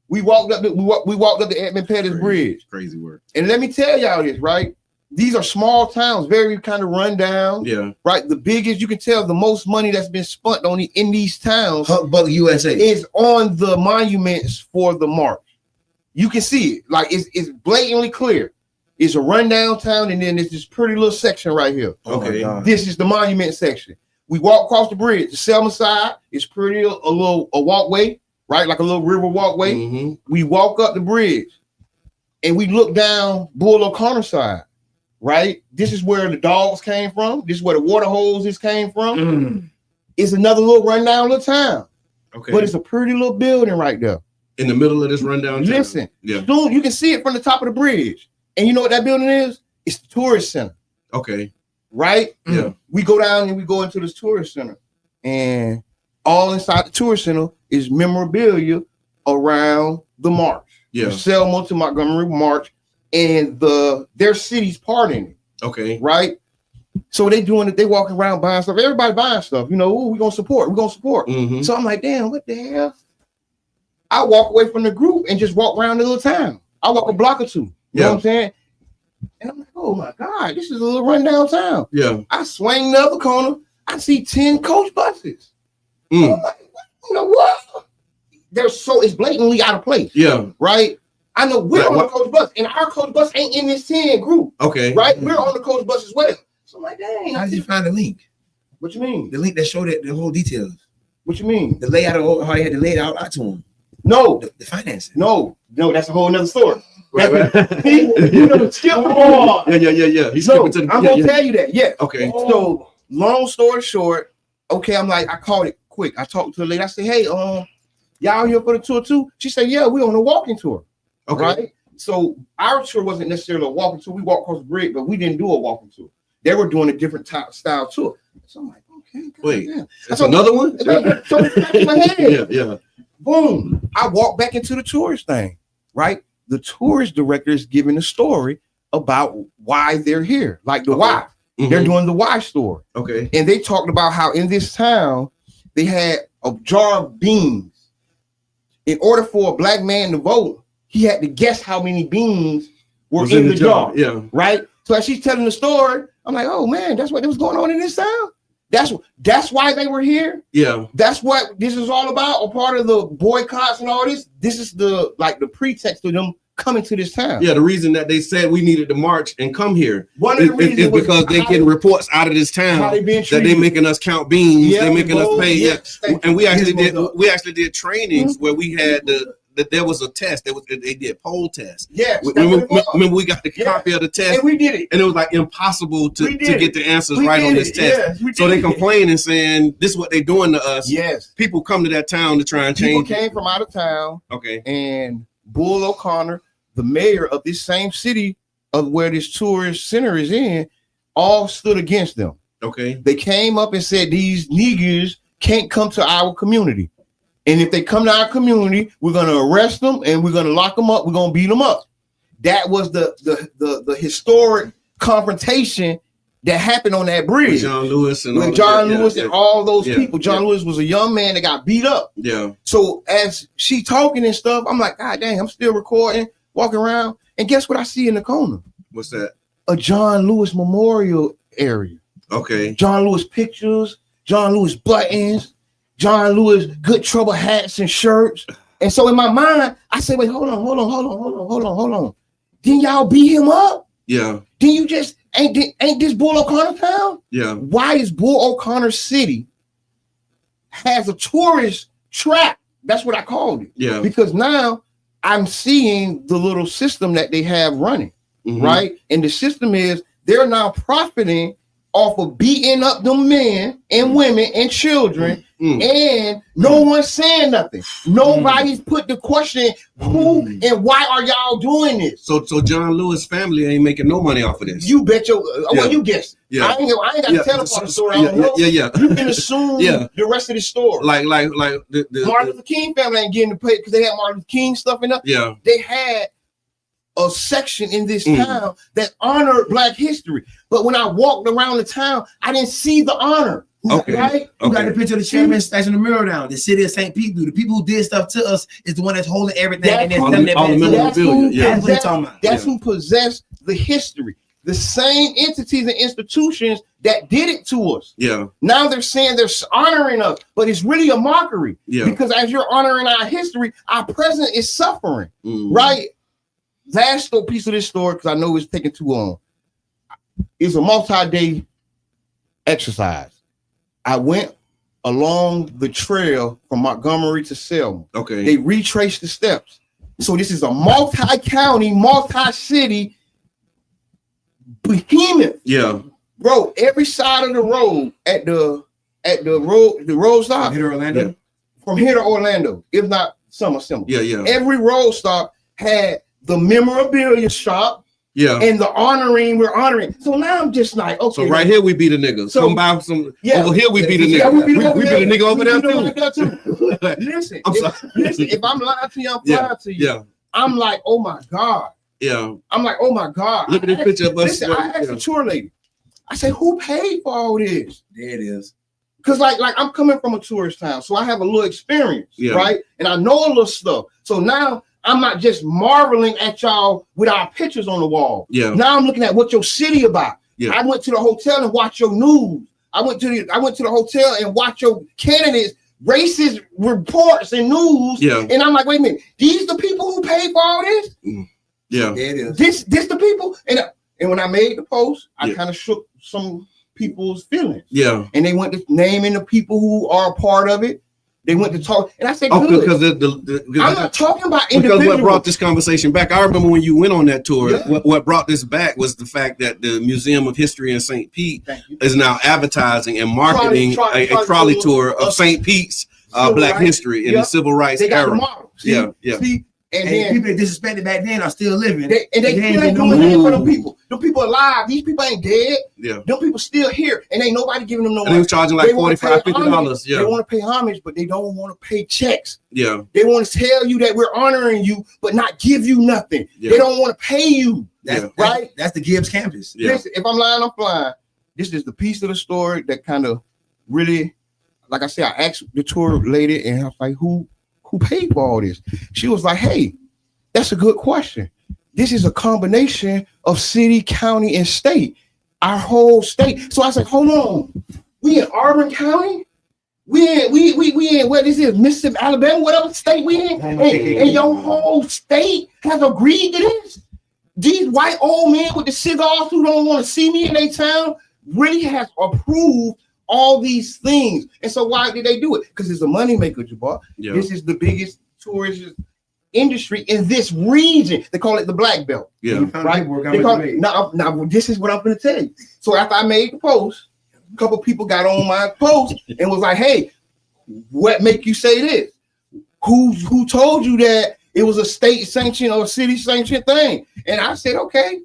We walked up the Edmund Pettus Bridge. Crazy work. And let me tell y'all this, right? These are small towns, very kind of run down. Yeah. Right. The biggest, you can tell the most money that's been spent in these towns Huckbuck USA is on the monuments for the march. You can see it. Like it's blatantly clear. It's a rundown town, and then there's this pretty little section right here. Okay. This is the monument section. We walk across the bridge. The Selma side is pretty a walkway, right? Like a little river walkway. We walk up the bridge and we look down Bull O'Connor side, right? This is where the dogs came from. This is where the water hoses came from. It's another little rundown little town. Okay. But it's a pretty little building right there. In the middle of this rundown town. Listen, Yeah. soon you can see it from the top of the bridge. And you know what that building is? It's the tourist center. Okay. Right? Yeah. We go down and we go into this tourist center. And all inside the tourist center is memorabilia around the march. Yeah. The Selma to Montgomery March and their city's part in it. Okay. Right? So they doing it, they walking around buying stuff. Everybody buying stuff. You know, we're gonna support. So I'm like, damn, what the hell? I walk away from the group and just walk around the little town. I walk a block or two. You know what I'm saying? And I'm like, oh my God, this is a little rundown town. Yeah. I swing the other corner. I see 10 coach buses. I'm like, you know what? It's blatantly out of place. Yeah. Right? I know we're on the coach bus, and our coach bus ain't in this 10 group. Okay. Right? We're on the coach bus as well. So I'm like, dang. How did you find the link? What you mean? The link that showed it, the whole details. What you mean? The layout of how you had to lay it out to him. No. The financing. No, that's a whole nother story. Right. You know, skip on. Yeah. He's So, skipping to I'm gonna tell you that. Yeah. Okay. So long story short, okay, I'm like, I called it quick. I talked to the lady. I said, hey, y'all here for the tour too? She said, yeah, we on a walking tour. Okay. Right. So our tour wasn't necessarily a walking tour. We walked across the bridge, but we didn't do a walking tour. They were doing a different style tour. So I'm like, okay. Wait, damn. that's another one? So it's in my head. Yeah. Boom. I walk back into the tourist thing, right? The tourist director is giving a story about why they're here, like the why. They're doing the why story. Okay. And they talked about how in this town, they had a jar of beans. In order for a Black man to vote, he had to guess how many beans were in the jar. Yeah. Right? So as she's telling the story, I'm like, oh man, that's what was going on in this town? That's why they were here. Yeah. That's what this is all about. A part of the boycotts and all this. This is the pretext of them coming to this town. Yeah, the reason that they said we needed to march and come here is was because they getting reports out of this town that they making us count beans. They're making us pay. Yeah. And we actually did trainings where we had that there was a test. They did poll tests. Yes. Remember we got the copy of the test, and we did it, and it was like impossible to get the answers right on this test. Yes, so they complain and saying this is what they're doing to us. Yes. People come to that town to try and change. People came from out of town. Okay. And Bull O'Connor, the mayor of this same city of where this tourist center is in, all stood against them. Okay. They came up and said these niggers can't come to our community. And if they come to our community, we're going to arrest them and we're going to lock them up. We're going to beat them up. That was the historic confrontation that happened on that bridge. With John Lewis and and all those Yeah. people. John Lewis was a young man that got beat up. Yeah. So as she talking and stuff, I'm like, God dang, I'm still recording, walking around, and guess what I see in the corner? What's that? A John Lewis memorial area. Okay. John Lewis pictures, John Lewis buttons, John Lewis good trouble hats and shirts. And so in my mind, I say, wait, hold on. Didn't y'all beat him up? Yeah. Then you just ain't this Bull O'Connor town? Yeah. Why is Bull O'Connor City has a tourist trap? That's what I called it. Yeah. Because now I'm seeing the little system that they have running, right? And the system is they're now profiting off of beating up the men and women and children, and no one's saying nothing. Nobody's put the question, who and why are y'all doing this? So John Lewis family ain't making no money off of this. You bet your well, you guess. Yeah. I ain't got to tell the part of the story. I don't know. Yeah. You can assume the rest of the story. Like the Martin Luther King family ain't getting the pay because they had Martin Luther King stuff in there. Yeah. They had a section in this town that honored Black history. But when I walked around the town, I didn't see the honor. Okay. Right? You got the picture of the chairman stashing the mural down. The city of St. Pete do. The people who did stuff to us is the one that's holding everything. That's And who- they're telling their that's who That's what you're talking about. That's who possessed the history. The same entities and institutions that did it to us. Yeah. Now they're saying they're honoring us, but it's really a mockery. Yeah. Because as you're honoring our history, our present is suffering. Mm. Right? Last piece of this story, because I know it's taking too long. It's a multi-day exercise. I went along the trail from Montgomery to Selma. Okay. They retraced the steps. So this is a multi-county, multi-city behemoth. Yeah. Bro, every side of the road at the road stop. Here to Orlando? Yeah. From here to Orlando, if not some are similar. Yeah. Every road stop had the memorabilia shop Yeah. and the honoring. We're honoring. So now I'm just like, okay. So right here we be the niggas. So- Come by some. Yeah. Over here we be the Yeah, niggas. we be the nigga over there too. Listen, I'm sorry. listen, if I'm lying to you, I'm lying to you. Yeah. I'm like, oh my God. Yeah. I'm like, oh my God. Look at this picture of us. Listen, I asked Yeah. the tour lady. I said, who paid for all this? There it is. Because like I'm coming from a tourist town, so I have a little experience, Yeah. right? And I know a little stuff. So now I'm not just marveling at y'all with our pictures on the wall. Yeah. Now I'm looking at what your city about. Yeah. I went to the hotel and watched your news. I went to the hotel and watched your candidates racist reports and news. Yeah. And I'm like, wait a minute, these the people who paid for all this? Yeah. There it is. This the people? And when I made the post, I Yeah. kind of shook some people's feelings. Yeah. And they went to naming the people who are a part of it. They went to talk, and I said, Oh, good. because I'm not talking about because individuals. what brought this conversation back, I remember when you went on that tour, Yeah. what brought this back was the fact that the Museum of History in St. Pete Thank you. is now advertising and marketing a trolley tour of St. Pete's Civil Black rights. history in Yep. the civil rights They got the era. model. See? Yeah. See? And And the then people that disrespected back then are still living. they And still ain't ain't doing doing nothing for nothing. them people. Them people alive. These people ain't dead. Yeah. Them people still here, and ain't nobody giving them no And they was charging like They wanna pay $45, $50. homage. Yeah. They want to pay homage, but they don't want to pay checks. Yeah. They want to tell you that we're honoring you, but not give you nothing. Yeah. They don't want to pay you. That's, Yeah. Right? That's the Gibbs campus. Yeah. Listen, if I'm lying, I'm flying. This is the piece of the story that kind of really, like I said, I asked the tour lady, and I was like, who paid for all this? She was like, hey, that's a good question. This is a combination of city, county, and state. Our whole state. So I said, hold on. We in Auburn County? We in what this is, Mississippi, Alabama, whatever state we in, and your whole state has agreed to this. These white old men with the cigars who don't want to see me in their town really has approved all these things. And so why did they do it? Because it's a moneymaker, Jabbar. Yeah. This is the biggest tourist industry in this region. They call it the Black Belt. Yeah. Right? They call it, now, this is what I'm going to tell you. So after I made the post, a couple people got on my post and was like, hey, what make you say this? Who told you that it was a state sanctioned or a city sanctioned thing? And I said, okay.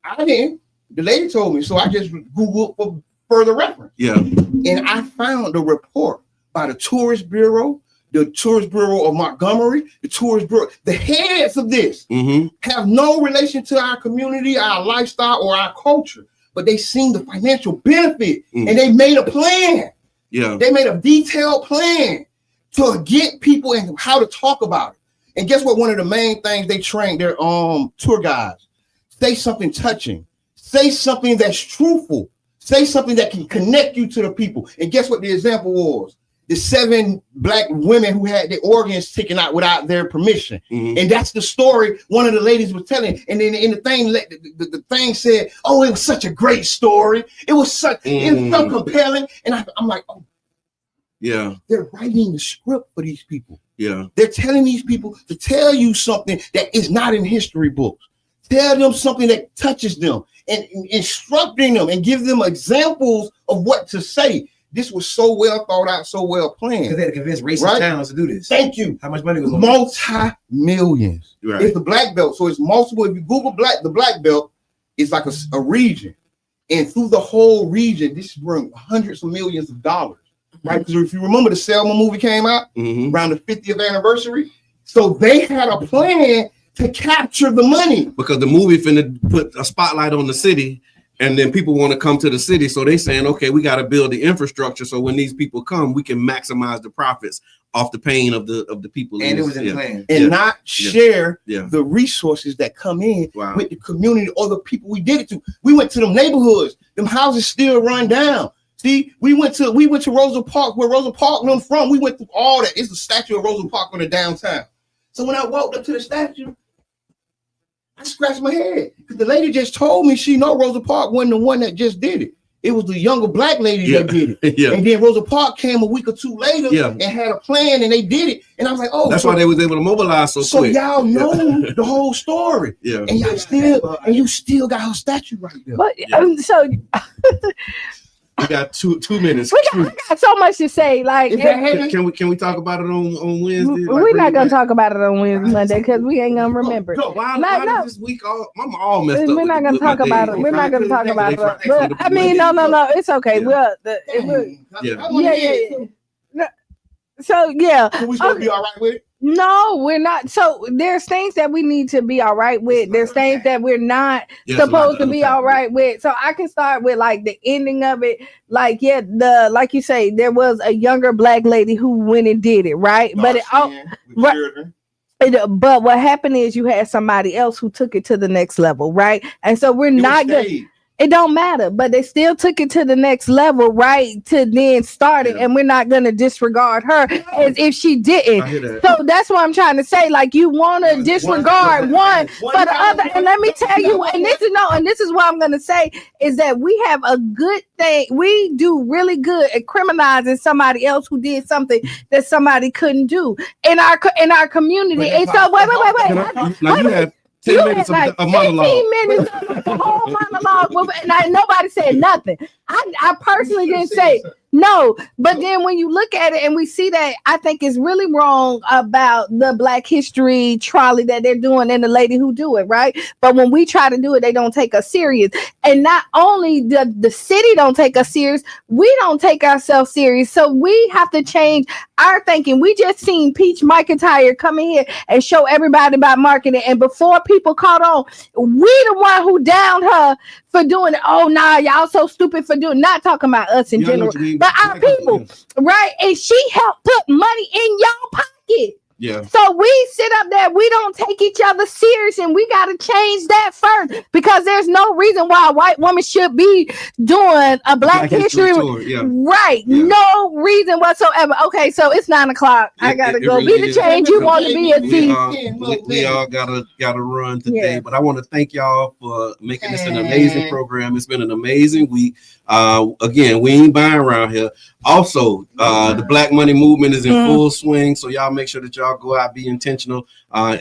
I didn't. The lady told me, so I just Googled for further reference. Yeah. And I found a report by the Tourist Bureau, the Tourist Bureau of Montgomery, the Tourist Bureau. The heads of this Mm-hmm. have no relation to our community, our lifestyle, or our culture. but they seen the financial benefit and they made a plan. Yeah. They made a detailed plan to get people and how to talk about it. And guess what? One of the main things they train their tour guides: say something touching, say something that's truthful, say something that can connect you to the people. And guess what the example was? The 7 black women who had their organs taken out without their permission. And that's the story one of the ladies was telling. And then in the thing, the thing said, oh, it was such a great story. It was such, it was so compelling. And I'm like, oh, yeah, they're writing the script for these people. Yeah. They're telling these people to tell you something that is not in history books. Tell them something that touches them and instructing them and give them examples of what to say. This was so well thought out, so well planned. Because they had to convince racist towns to do this. Thank you. How much money was on multi-millions. Right. It's the black belt. So it's multiple. If you Google the black belt, it's like a region. And through the whole region, this brings hundreds of millions of dollars. Right? Because if you remember the Selma movie came out around the 50th anniversary. So they had a plan to capture the money. Because the movie finna put a spotlight on the city. And then people want to come to the city. So they saying, okay, we got to build the infrastructure. So when these people come, we can maximize the profits off the pain of the people. And it was in plan. And not share the resources that come in with the community or the people we did it to. We went to them neighborhoods. Them houses still run down. See, we went to Rosa Park, where Rosa Park them from. We went through all that. It's the statue of Rosa Park on the downtown. So when I walked up to the statue, I scratched my head because the lady just told me she know Rosa Park wasn't the one that just did it. It was the younger black lady that did it. And then Rosa Park came a week or two later and had a plan and they did it. And I was like, oh, that's why they was able to mobilize so quick. So y'all know the whole story. And y'all you still got her statue right there. But so we got two minutes. I got so much to say. Like, can we talk about it on Wednesday? We're not gonna talk about it on Wednesday, Monday, because we ain't gonna remember. Why this week I'm all messed up? We're not gonna talk about it. We're not gonna talk about it. But, I mean, no, it's okay. So we supposed to be all right with it? No, we're not. So there's things that we need to be all right with. There's things that we're not supposed to be all right with. So I can start with like the ending of it. Like, like you say, there was a younger black lady who went and did it, right? But but what happened is you had somebody else who took it to the next level, right? And so we're not good. It don't matter, but they still took it to the next level, right? To then start it, and we're not gonna disregard her as if she didn't. So that's what I'm trying to say. Like, you want to disregard one for the other, and let me tell you, and this is what I'm gonna say is that we have a good thing. We do really good at criminalizing somebody else who did something that somebody couldn't do in our community. And so wait. 10 minutes of monologue. 15 minutes of like a whole monologue, and nobody said nothing. I personally didn't say no, but then when you look at it and we see that, I think it's really wrong about the Black History trolley that they're doing and the lady who do it, right? But when we try to do it, they don't take us serious. And not only the city don't take us serious, we don't take ourselves serious. So we have to change our thinking. We just seen Peach McIntyre come in here and show everybody about marketing, and before people caught on, we the one who downed her for doing it. Oh, nah, y'all so stupid for doing, not talking about us in general, but our people, right? And she helped put money in y'all pocket. Yeah. So we sit up there, we don't take each other serious, and we got to change that first, because there's no reason why a white woman should be doing a Black History tour. Right? Yeah. No reason whatsoever. Okay, so it's 9:00. I gotta go. Really be the change you want to be. We all gotta run today, but I want to thank y'all for making this an amazing program. It's been an amazing week. Again, we ain't buying around here. Also, the Black Money Movement is in full swing, so y'all make sure that y'all go out, be intentional,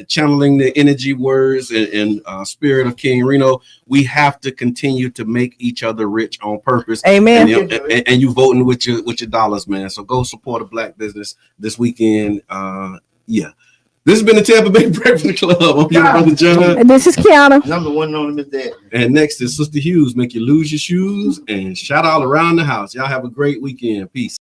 channeling the energy, words, and spirit of King Reno. We have to continue to make each other rich on purpose. Amen. And you voting with your dollars, man. So go support a Black business this weekend. This has been the Tampa Bay Breakfast Club. I'm your brother John. And this is Kiana. And I'm the one known as Dad. And next is Sister Hughes. Make you lose your shoes and shout all around the house. Y'all have a great weekend. Peace.